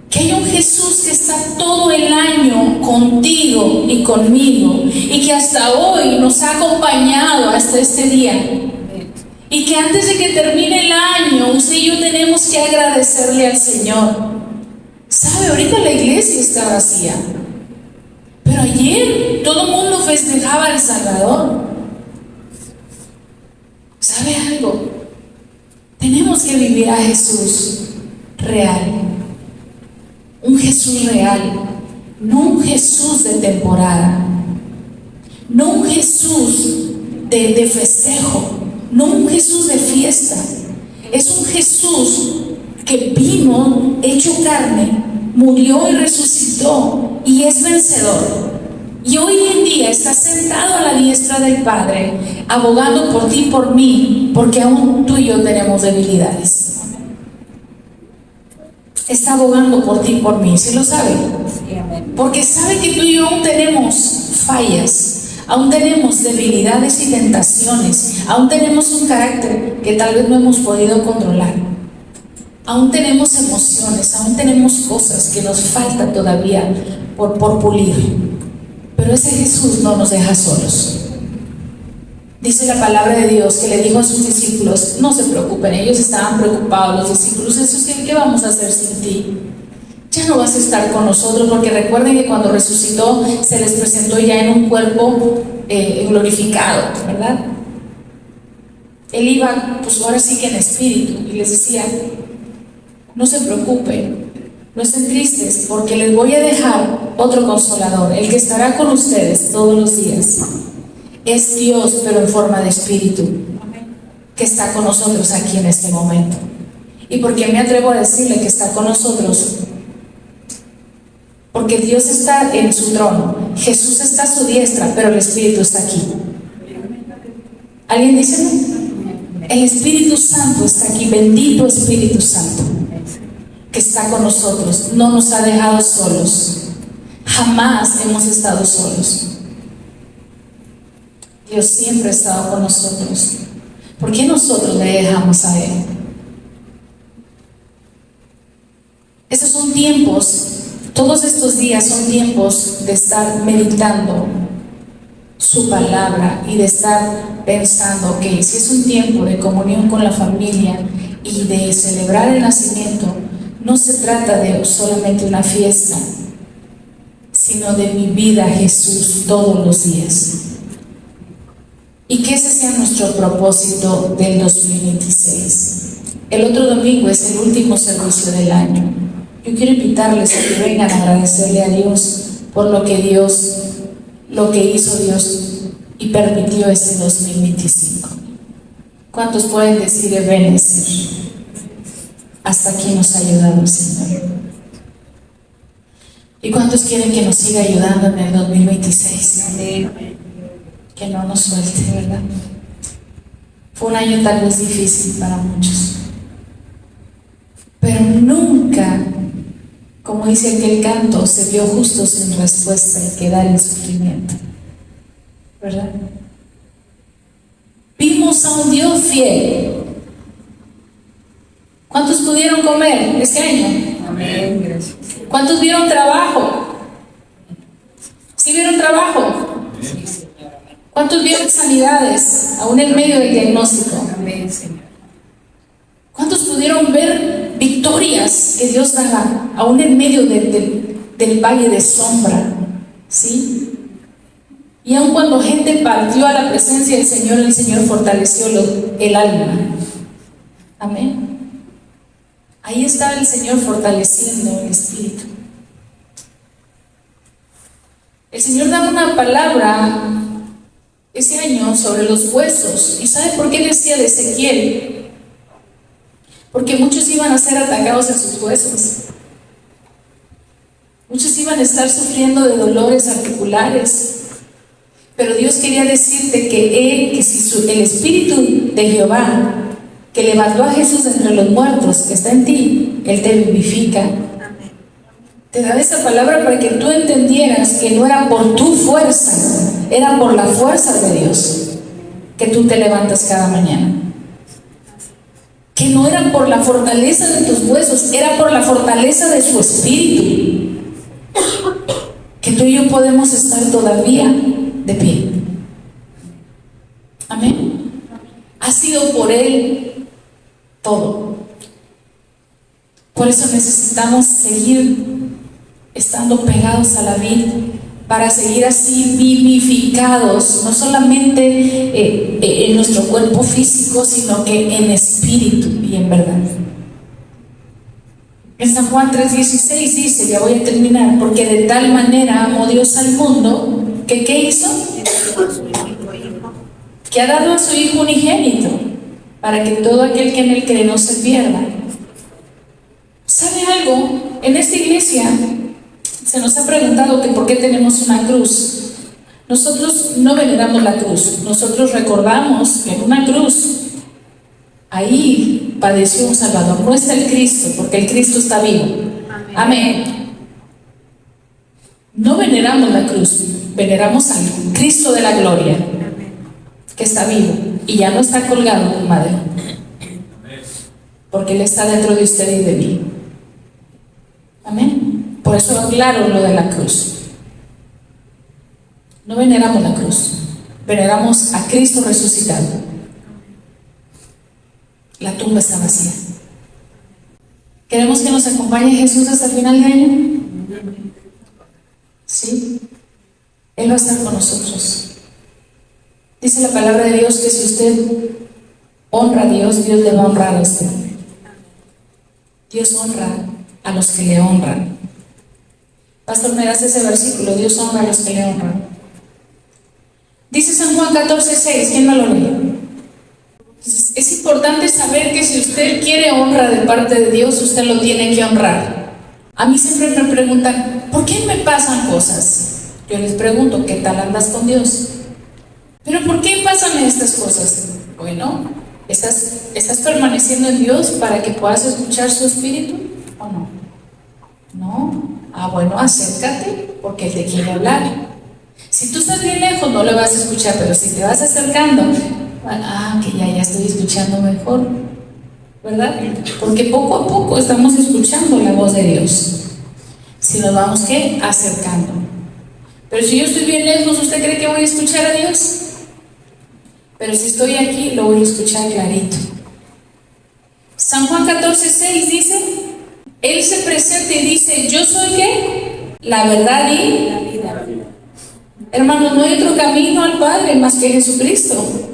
Que hay un Jesús que está todo el año contigo y conmigo, y que hasta hoy nos ha acompañado hasta este día. Y que antes de que termine el año, usted y yo tenemos que agradecerle al Señor. ¿Sabe? Ahorita la iglesia está vacía, pero ayer todo el mundo festejaba al Salvador. ¿Sabe algo? Tenemos que vivir a Jesús real. Un Jesús real, no un Jesús de temporada, no un Jesús de festejo, no un Jesús de fiesta. Es un Jesús que vino hecho carne, murió y resucitó y es vencedor. Y hoy en día está sentado a la diestra del Padre, abogando por ti y por mí, porque aún tú y yo tenemos debilidades. Está abogando por ti y por mí, ¿sí lo sabe? Sí, amén. Porque sabe que tú y yo aún tenemos fallas, aún tenemos debilidades y tentaciones, aún tenemos un carácter que tal vez no hemos podido controlar, aún tenemos emociones, aún tenemos cosas que nos falta todavía por pulir. Pero ese Jesús no nos deja solos. Dice la palabra de Dios que le dijo a sus discípulos: no se preocupen. Ellos estaban preocupados, los discípulos: Jesús, ¿qué vamos a hacer sin ti? Ya no vas a estar con nosotros, porque recuerden que cuando resucitó se les presentó ya en un cuerpo glorificado, ¿verdad? Él iba, pues ahora sí que en espíritu, y les decía: no se preocupen, no estén tristes, porque les voy a dejar otro consolador, el que estará con ustedes todos los días. Es Dios, pero en forma de espíritu, que está con nosotros aquí en este momento. ¿Y por qué me atrevo a decirle que está con nosotros? Porque Dios está en su trono, Jesús está a su diestra, pero el Espíritu está aquí. ¿Alguien dice no? El Espíritu Santo está aquí, bendito Espíritu Santo, que está con nosotros, no nos ha dejado solos, jamás hemos estado solos. Dios siempre ha estado con nosotros. ¿Por qué nosotros le dejamos a Él? Esos son tiempos, todos estos días son tiempos de estar meditando su palabra y de estar pensando que si es un tiempo de comunión con la familia y de celebrar el nacimiento, no se trata de solamente una fiesta, sino de vivir a Jesús todos los días. Y que ese sea nuestro propósito del 2026. El otro domingo es el último servicio del año. Yo quiero invitarles a que vengan a agradecerle a Dios por lo que hizo Dios y permitió este 2025. ¿Cuántos pueden decir Ebenezer? Hasta aquí nos ha ayudado el Señor. ¿Y cuántos quieren que nos siga ayudando en el 2026? Amén. Que no nos suelte, ¿verdad? Fue un año tal vez difícil para muchos, pero nunca, como dice aquel canto, se vio justo sin respuesta y quedar en sufrimiento, ¿verdad? Vimos a un Dios fiel. ¿Cuántos pudieron comer este año? Amén, gracias. ¿Cuántos vieron trabajo? ¿Sí vieron trabajo? ¿Cuántos vieron sanidades, aún en medio del diagnóstico? Amén, Señor. ¿Cuántos pudieron ver victorias que Dios daba, aún en medio del valle de sombra? ¿Sí? Y aun cuando gente partió a la presencia del Señor, el Señor fortaleció el alma. Amén. Ahí estaba el Señor fortaleciendo el espíritu. El Señor daba una palabra ese año sobre los huesos. ¿Y sabe por qué decía de Ezequiel? Porque muchos iban a ser atacados en sus huesos. Muchos iban a estar sufriendo de dolores articulares. Pero Dios quería decirte que si el Espíritu de Jehová, que levantó a Jesús de entre los muertos, que está en ti, Él te vivifica. Te da esa palabra para que tú entendieras que no era por tu fuerza, era por la fuerza de Dios que tú te levantas cada mañana. Que no era por la fortaleza de tus huesos, era por la fortaleza de su espíritu. Que tú y yo podemos estar todavía de pie. Amén. Ha sido por Él todo. Por eso necesitamos seguir estando pegados a la vid, para seguir así vivificados, no solamente en nuestro cuerpo físico, sino que en espíritu y en verdad. En San Juan 3:16 dice, ya voy a terminar, porque de tal manera amó Dios al mundo, que ¿qué hizo? Que ha dado a su Hijo unigénito, para que todo aquel que en Él cree no se pierda. ¿Sabe algo? En esta iglesia se nos ha preguntado que por qué tenemos una cruz. Nosotros no veneramos la cruz, nosotros recordamos que en una cruz, ahí padeció un Salvador. No está el Cristo, porque el Cristo está vivo. Amén. No veneramos la cruz, veneramos al Cristo de la gloria, que está vivo y ya no está colgado en madero, porque Él está dentro de usted y de mí. Amén. Por eso aclaro lo de la cruz. No veneramos la cruz, veneramos a Cristo resucitado. La tumba está vacía. ¿Queremos que nos acompañe Jesús hasta el final de año? Sí. Él va a estar con nosotros. Dice la palabra de Dios que si usted honra a Dios, Dios le va a honrar a usted. Dios honra a los que le honran. Pastor, me das ese versículo: Dios honra a los que le honran. Dice San Juan 14:6, ¿quién me lo lee? Es importante saber que si usted quiere honra de parte de Dios, usted lo tiene que honrar. A mí siempre me preguntan, ¿por qué me pasan cosas? Yo les pregunto, ¿qué tal andas con Dios? ¿Pero por qué pasan estas cosas? Bueno, ¿estás permaneciendo en Dios para que puedas escuchar su espíritu o no? ¿No? Ah, bueno, acércate porque Él te quiere hablar. Si tú estás bien lejos, no le vas a escuchar, pero si te vas acercando, que ya estoy escuchando mejor, ¿verdad? Porque poco a poco estamos escuchando la voz de Dios. Si nos vamos, ¿qué? Acercando. Pero si yo estoy bien lejos, ¿usted cree que voy a escuchar a Dios? Pero si estoy aquí, lo voy a escuchar clarito. San Juan 14:6 dice, Él se presenta y dice, yo soy ¿qué? La verdad y la vida. Hermanos, no hay otro camino al Padre más que Jesucristo.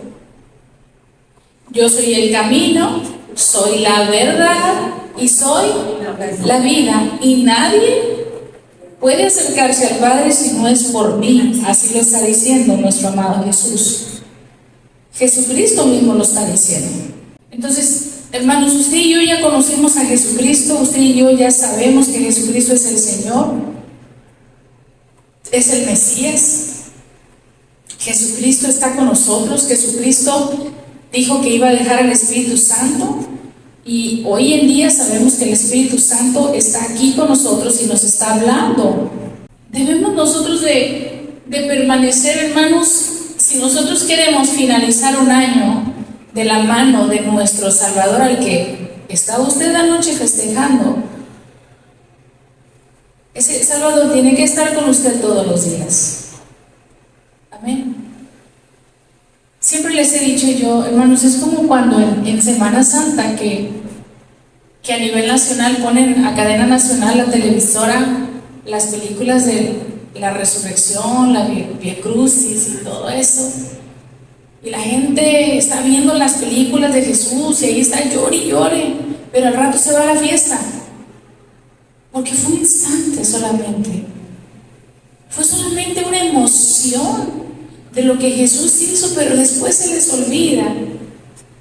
Yo soy el camino, soy la verdad y soy la vida. Y nadie puede acercarse al Padre si no es por mí. Así lo está diciendo nuestro amado Jesús. Jesucristo mismo lo está diciendo. Entonces, hermanos, usted y yo ya conocemos a Jesucristo. Usted y yo ya sabemos que Jesucristo es el Señor, es el Mesías. Jesucristo está con nosotros. Jesucristo dijo que iba a dejar al Espíritu Santo, y hoy en día sabemos que el Espíritu Santo está aquí con nosotros y nos está hablando. Debemos nosotros de permanecer, hermanos, si nosotros queremos finalizar un año de la mano de nuestro Salvador, al que estaba usted anoche festejando. Ese Salvador tiene que estar con usted todos los días. Amén. Siempre les he dicho yo, hermanos, es como cuando en Semana Santa que a nivel nacional ponen a cadena nacional, la televisora, las películas de la resurrección, la Vía Crucis y todo eso. Y la gente está viendo las películas de Jesús y ahí está llore y llore, pero al rato se va a la fiesta. Porque fue un instante solamente. Fue solamente una emoción de lo que Jesús hizo, pero después se les olvida.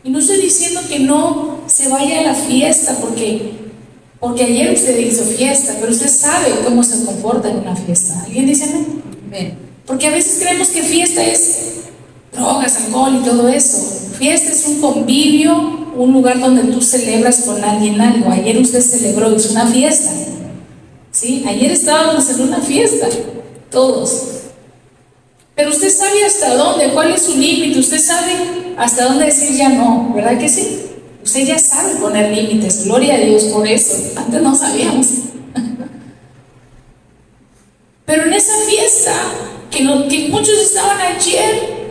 Y no estoy diciendo que no se vaya a la fiesta, porque ayer usted hizo fiesta, pero usted sabe cómo se comporta en una fiesta. ¿Alguien dice amén? Porque a veces creemos que fiesta es drogas, alcohol y todo eso. Fiesta es un convivio, un lugar donde tú celebras con alguien algo. Ayer usted celebró, hizo una fiesta. ¿Sí? Ayer estábamos en una fiesta, todos. Pero usted sabe hasta dónde, cuál es su límite, usted sabe hasta dónde decir ya no, ¿verdad que sí? Usted ya sabe poner límites, gloria a Dios por eso, antes no sabíamos. Pero en esa fiesta, que muchos estaban ayer,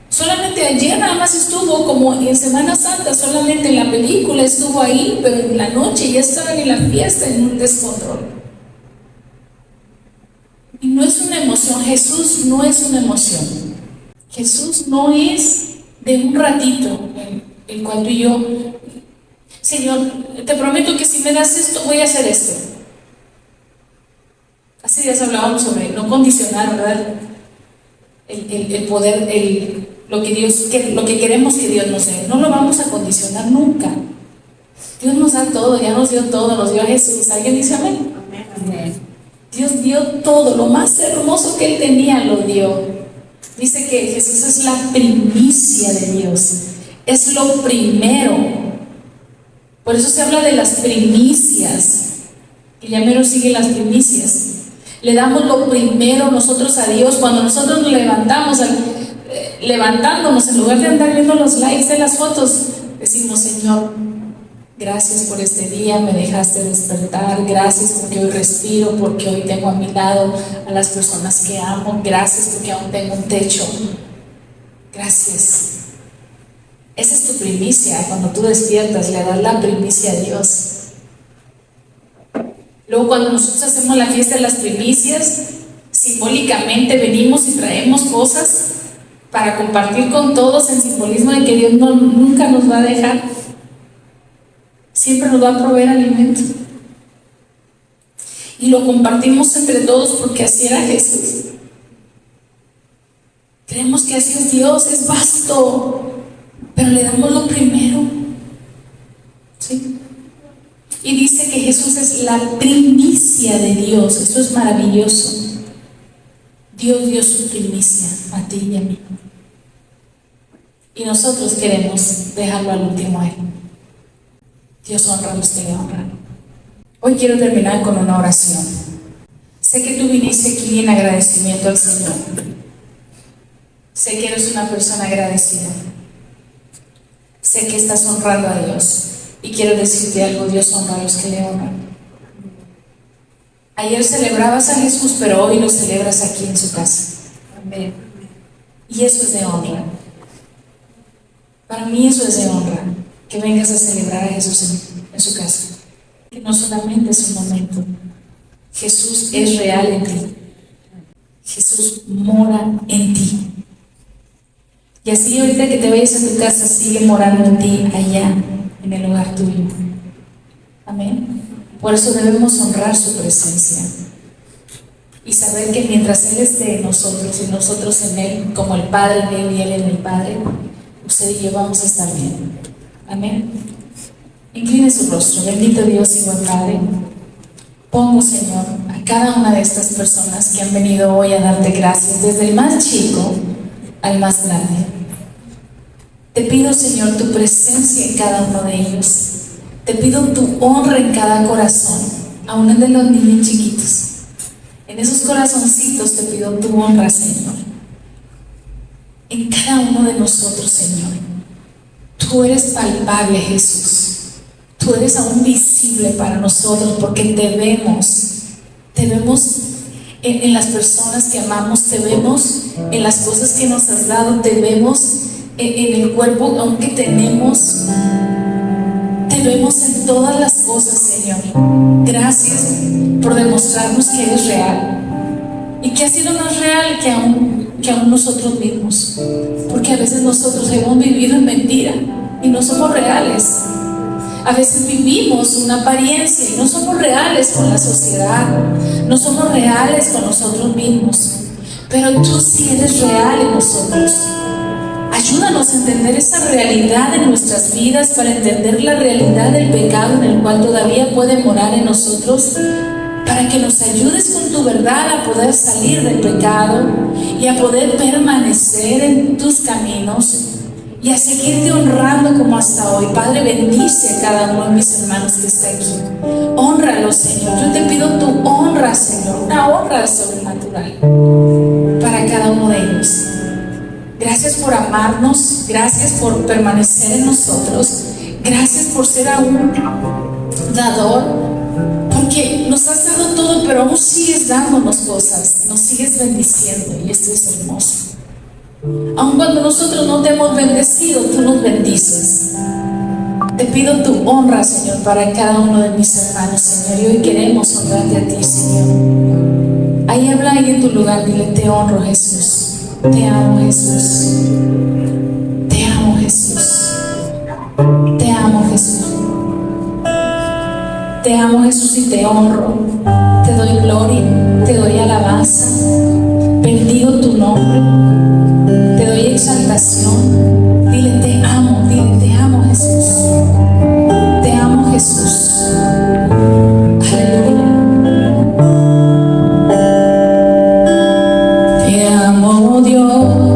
solamente ayer nada más estuvo, como en Semana Santa, solamente en la película estuvo ahí, pero en la noche ya estaban en la fiesta en un descontrol. Y no es una emoción, Jesús no es una emoción. Jesús no es de un ratito en cual tú y yo, Señor, te prometo que si me das esto, voy a hacer esto. Hace días hablábamos sobre no condicionar, ¿verdad? El poder, lo que queremos que Dios nos dé. No lo vamos a condicionar nunca. Dios nos da todo, ya nos dio todo, nos dio a Jesús. ¿Alguien dice amén? Amén. Dios dio todo, lo más hermoso que Él tenía lo dio. Dice que Jesús es la primicia de Dios, es lo primero. Por eso se habla de las primicias, que ya mero siguen las primicias. Le damos lo primero nosotros a Dios cuando nosotros nos levantándonos, en lugar de andar viendo los likes de las fotos, decimos: Señor, gracias por este día, me dejaste despertar, gracias porque hoy respiro, porque hoy tengo a mi lado a las personas que amo, gracias porque aún tengo un techo, gracias. Esa es tu primicia. Cuando tú despiertas, le das la primicia a Dios. Luego, cuando nosotros hacemos la fiesta de las primicias, simbólicamente venimos y traemos cosas para compartir con todos, en simbolismo de que Dios nunca nos va a dejar, siempre nos va a proveer alimento. Y lo compartimos entre todos porque así era Jesús. Creemos que así es Dios, es vasto, pero le damos lo primero. ¿Sí? Y dice que Jesús es la primicia de Dios. Eso es maravilloso. Dios dio su primicia a ti y a mí. Y nosotros queremos dejarlo al último a Él. Dios honra a los que le honran. Hoy quiero terminar con una oración. Sé que tú viniste aquí en agradecimiento al Señor. Sé que eres una persona agradecida. Sé que estás honrando a Dios. Y quiero decirte algo: Dios honra a los que le honran. Ayer celebrabas a Jesús, pero hoy lo celebras aquí en su casa. Amén. Y eso es de honra. Para mí eso es de honra, que vengas a celebrar a Jesús en su casa. Que no solamente es un momento. Jesús es real en ti. Jesús mora en ti. Y así ahorita que te vayas a tu casa, sigue morando en ti allá, en el hogar tuyo. Amén. Por eso debemos honrar su presencia y saber que mientras Él esté en nosotros y nosotros en Él, como el Padre en Él y Él en el Padre, usted y yo vamos a estar bien. Amén. Incline su rostro. Bendito Dios y buen Padre, pongo, Señor, a cada una de estas personas que han venido hoy a darte gracias, desde el más chico al más grande. Te pido, Señor, tu presencia en cada uno de ellos. Te pido tu honra en cada corazón, aún en de los niños chiquitos. En esos corazoncitos te pido tu honra, Señor. En cada uno de nosotros, Señor. Tú eres palpable, Jesús. Tú eres aún visible para nosotros porque te vemos. Te vemos en las personas que amamos, te vemos en las cosas que nos has dado, te vemos en el cuerpo aunque tenemos. Te vemos en todas las cosas, Señor. Gracias por demostrarnos que eres real y que has sido más real que aún nosotros mismos, porque a veces nosotros hemos vivido en mentira y no somos reales. A veces vivimos una apariencia y no somos reales con la sociedad, no somos reales con nosotros mismos, pero tú sí eres real en nosotros. Ayúdanos a entender esa realidad en nuestras vidas, para entender la realidad del pecado en el cual todavía puede morar en nosotros, para que nos ayudes con tu verdad a poder salir del pecado y a poder permanecer en tus caminos y a seguirte honrando como hasta hoy. Padre, bendice a cada uno de mis hermanos que está aquí. Hónralos, Señor. Yo te pido tu honra, Señor, una honra sobrenatural para cada uno de ellos. Gracias por amarnos, gracias por permanecer en nosotros, gracias por ser aún dador, porque nos has dado todo, pero aún sigues dándonos cosas, nos sigues bendiciendo, y esto es hermoso. Aun cuando nosotros no te hemos bendecido, tú nos bendices. Te pido tu honra, Señor, para cada uno de mis hermanos, Señor, y hoy queremos honrarte a ti, Señor. Ahí habla ahí en tu lugar, dile: te honro, Jesús. Te amo, Jesús. Te amo, Jesús. Te amo, Jesús. Te amo, Jesús, y te honro. Te doy gloria, te doy alabanza. Bendigo tu nombre. Te doy exaltación. Dile: te amo, dile: te amo, Jesús. Te amo, Jesús. Aleluya. Te amo, Dios.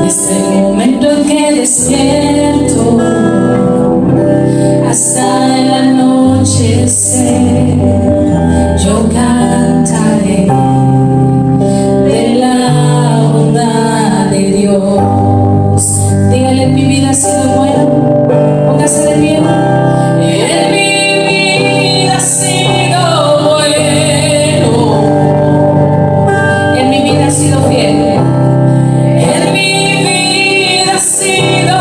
Desde el momento en que despierto hasta el anochecer, yo cantaré de la bondad de Dios. Dígale, mi vida ha sido buena. Póngase de pie. En mi vida ha sido bueno. En mi vida ha sido fiel. En mi vida ha sido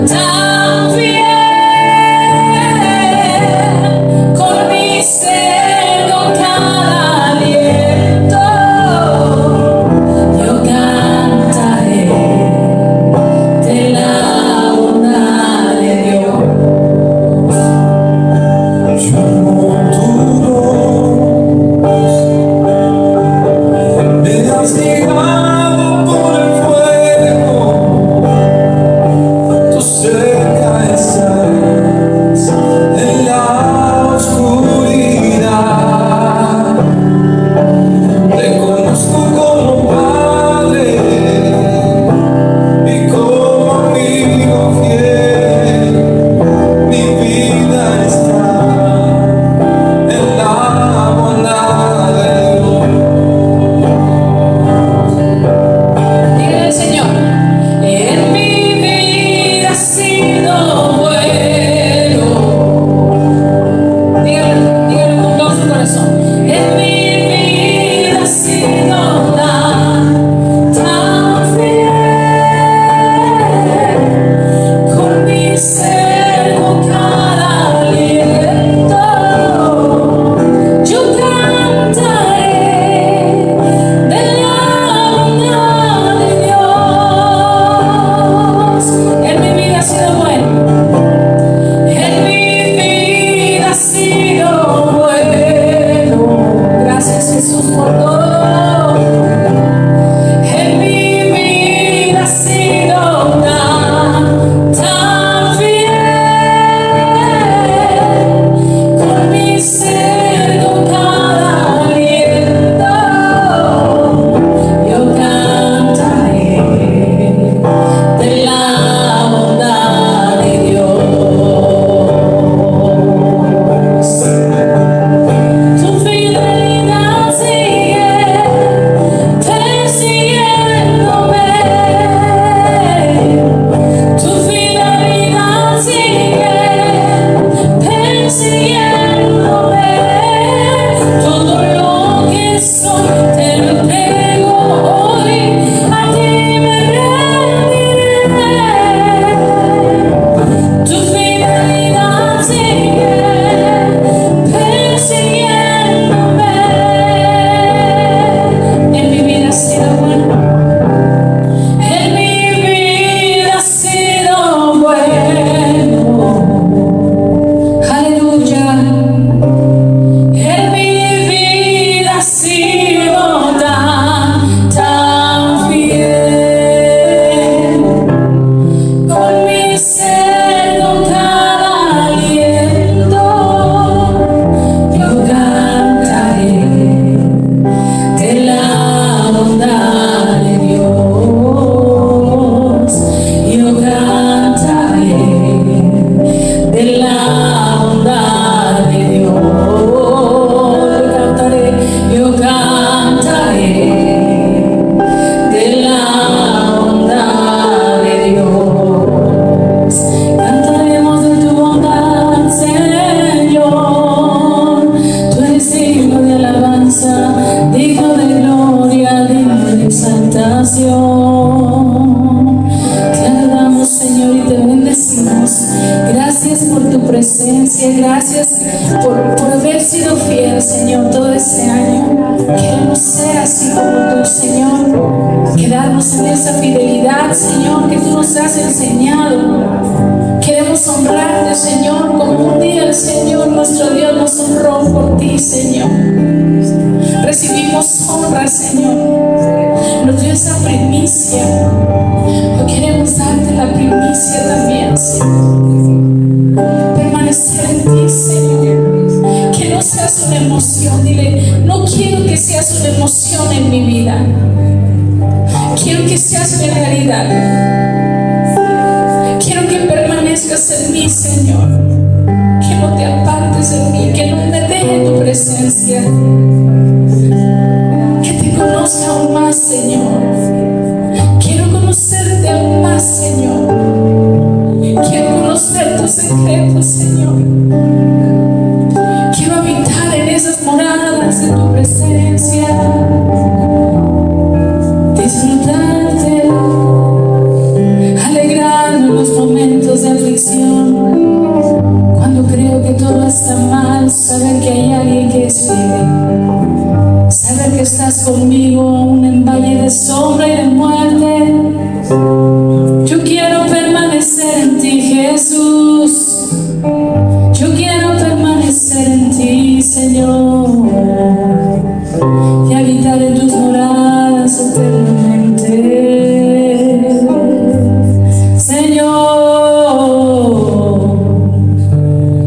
tan fiel. Con mi ser, con cada aliento, yo cantaré de la bondad de Dios. Me has llegado por el fuego, tú cerca estás en la oscuridad. Te conozco como Padre y como amigo fiel. Mi vida está en la bondad de Dios. Dígale al Señor, en mi vida ha sido bueno. Dígale con todo su corazón. En mi vida ha sido tan fiel. Con mi ser, con cada aliento, yo cantaré de la bondad de Dios. En mi vida ha sido bueno. En mi vida ha sido bueno. Gracias, Jesús, por todo. En mi vida ha sido tan fiel. Con mi ser, con cada aliento, yo cantaré de la bondad de Dios. Tu fidelidad sigue persiguiéndome. Tu fidelidad sigue persiguiéndome. Todo lo que soy te lo entrego hoy, a ti me rendiré. Tu fidelidad sigue persiguiéndome. En mi vida ha sido bueno. En mi vida ha sido bueno. Aleluya. En mi vida ha sido tan fiel. Con mi ser, con cada aliento, yo cantaré de la bondad de Dios. Yo cantaré de la bondad de Dios. Yo cantaré de la bondad de Dios. Cantaremos de tu bondad, Señor. Tú eres digno de alabanza, digno de gloria, digno de exaltación. Te adoramos, Señor, y te bendecimos. Gracias por tu presencia, gracias por haber sido fiel, Señor, todo este año. Queremos ser así como tú, Señor. Quedarnos en esa fidelidad, Señor, que tú nos has enseñado. Queremos honrarte, Señor, como un día el Señor, nuestro Dios, nos honró por ti, Señor. Recibimos honra, Señor. Nos dio esa primicia. Hoy queremos darte la primicia también, Señor. Permanecer en ti, Señor. Que no seas una emoción. Dile, no quiero que seas una emoción en en mi vida. Quiero que seas mi realidad. Quiero que permanezcas en mí, Señor. Que no te apartes de mí, que no me deje tu presencia. Que te conozca aún más, Señor. Quiero conocerte aún más, Señor. Quiero conocer tus secretos, Señor. Quiero habitar en esas moradas de tu presencia. Disfrutarte, alegrarme en los momentos de aflicción. Cuando creo que todo está mal, saber que hay alguien que es fiel. Saber que estás conmigo aún en valle de sombra y de muerte. Yo quiero permanecer en ti, Jesús. Yo quiero permanecer en ti, Señor, y habitar en tus moradas eternamente. Señor,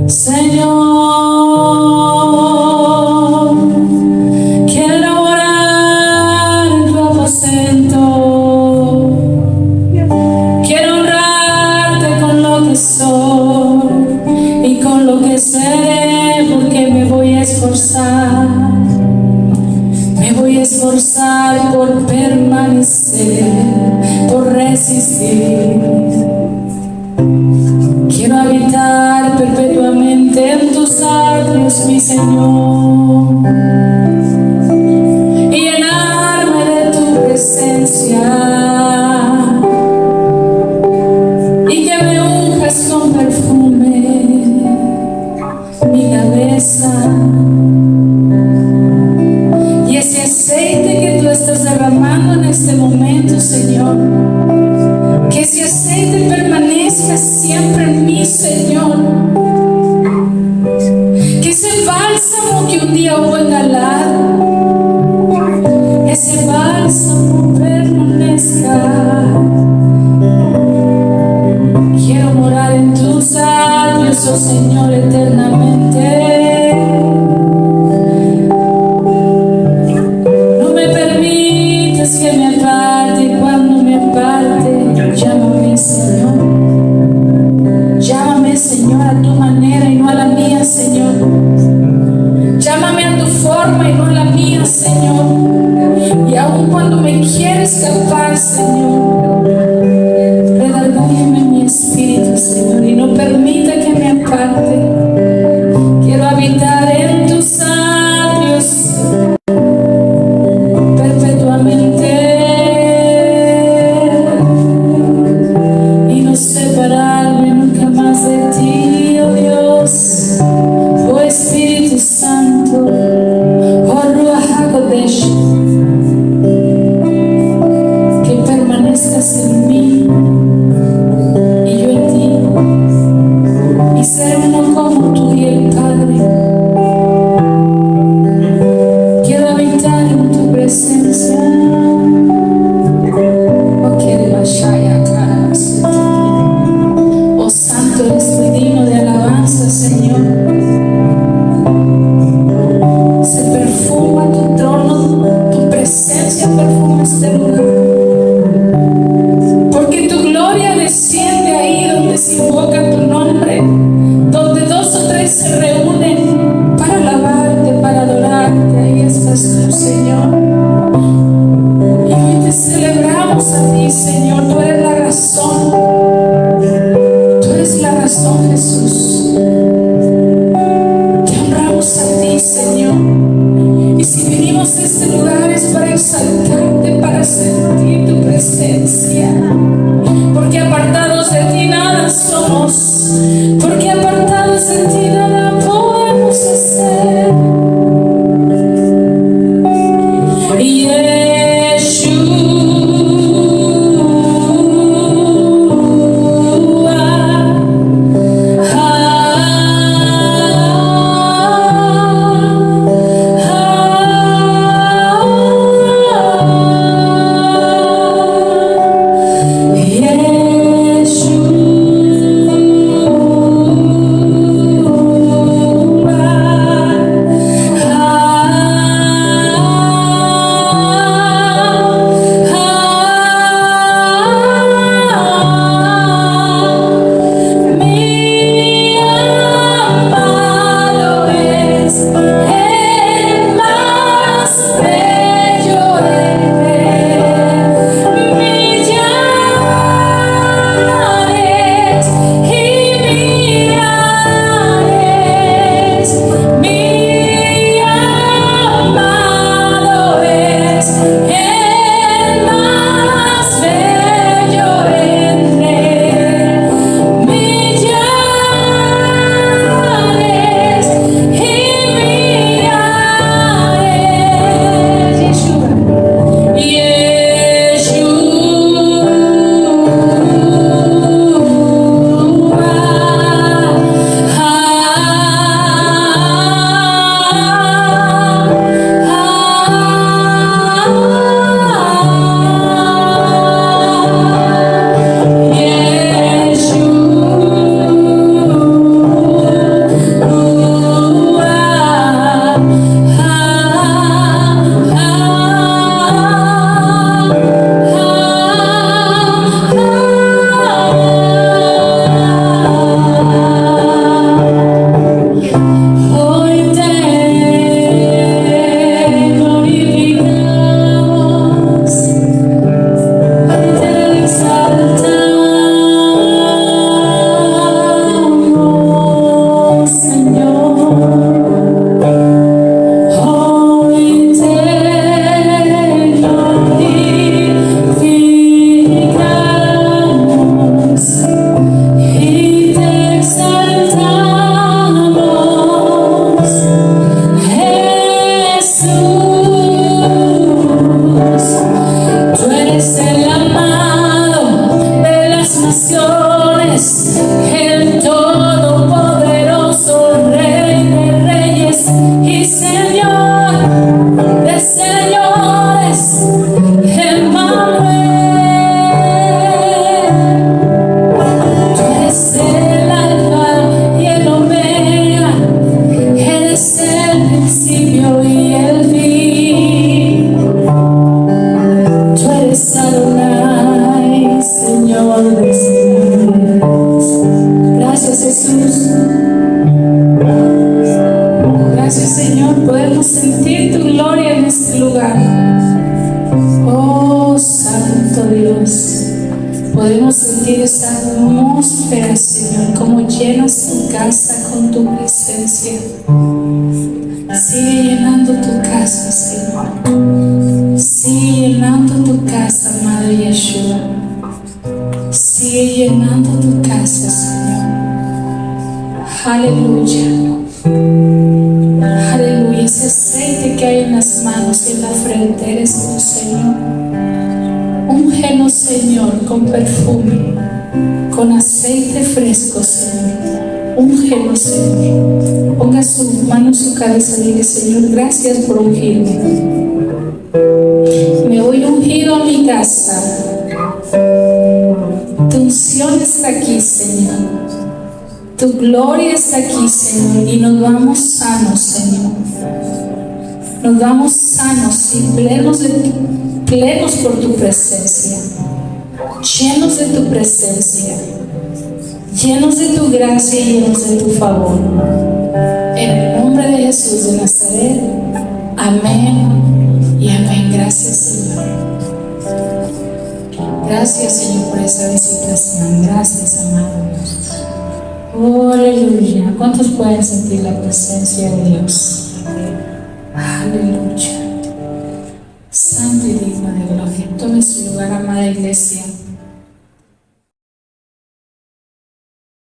Señor, quiero morar en tu aposento. Quiero honrarte con lo que soy y con lo que seré, porque me voy a esforzar. Me voy a esforzar por permanecer, por resistir. Quiero habitar perpetuamente en tus atrios, mi Señor, y llenarme de tu presencia, y que me unjas con perfume mi cabeza. Y ese aceite que tú estás derramando en este momento, Señor, que ese aceite permanezca siempre en mí, Señor. Que ese bálsamo que un día voy a inhalar, ese bálsamo permanezca. Quiero morar en tus atrios, oh Señor, eternamente. No me permitas que me aparte, y cuando me aparte, llámame, Señor. Llámame, Señor, a tu manera y no a la mía, Señor. Llámame a tu forma y no a la mía, Señor. Y aun cuando me quieres escapar, Señor, redargúyeme mi espíritu, Señor, y no permita que me aparte. Quiero habitar en tus atrios perpetuamente y no separarme nunca más de ti, oh Dios, oh Espíritu Santo, oh Ruach HaKodesh. Que permanezcas en mí y yo en ti, y ser uno como tú y el Padre. Quiero habitar en tu presencia. Oh, quiero Bashaya, oh santo, eres tú digno de alabanza, Señor. Se perfuma tu trono, tu presencia perfuma este lugar. Porque tu gloria desciende ahí donde se invoca tu nombre, donde dos o tres se reúnen para alabarte, para adorarte. Ahí estás tú, Señor. Y hoy te celebramos a ti, Señor. Tú eres la razón. Tú eres la razón, Jesús. Te honramos a ti, Señor. Y si vinimos a este lugar es para exaltarte, para sentir tu presencia. Porque apartados de ti nada somos. Porque apartados de ti nada podemos hacer. Podemos sentir esta atmósfera, Señor, como llenas tu casa con tu presencia. Sigue llenando tu casa, Señor. Sigue llenando tu casa, Madre Yeshua. Sigue llenando tu casa, Señor. Aleluya. Aleluya. Ese aceite que hay en las manos y en la frente eres tu Señor. Úngenos, Señor, con perfume, con aceite fresco, Señor. Úngenos, Señor. Ponga su mano en su cabeza y diga: Señor, gracias por ungirme. Me voy ungido a mi casa. Tu unción está aquí, Señor. Tu gloria está aquí, Señor. Y nos vamos sanos, Señor. Nos vamos sanos y plenos por tu presencia, llenos de tu presencia, llenos de tu gracia y llenos de tu favor. En el nombre de Jesús de Nazaret, amén y amén. Gracias, Señor. Gracias, Señor, por esa visitación. Gracias, amado Dios. Oh, aleluya. ¿Cuántos pueden sentir la presencia de Dios? Aleluya. Santo y digno de gloria. Tome su lugar, amada iglesia.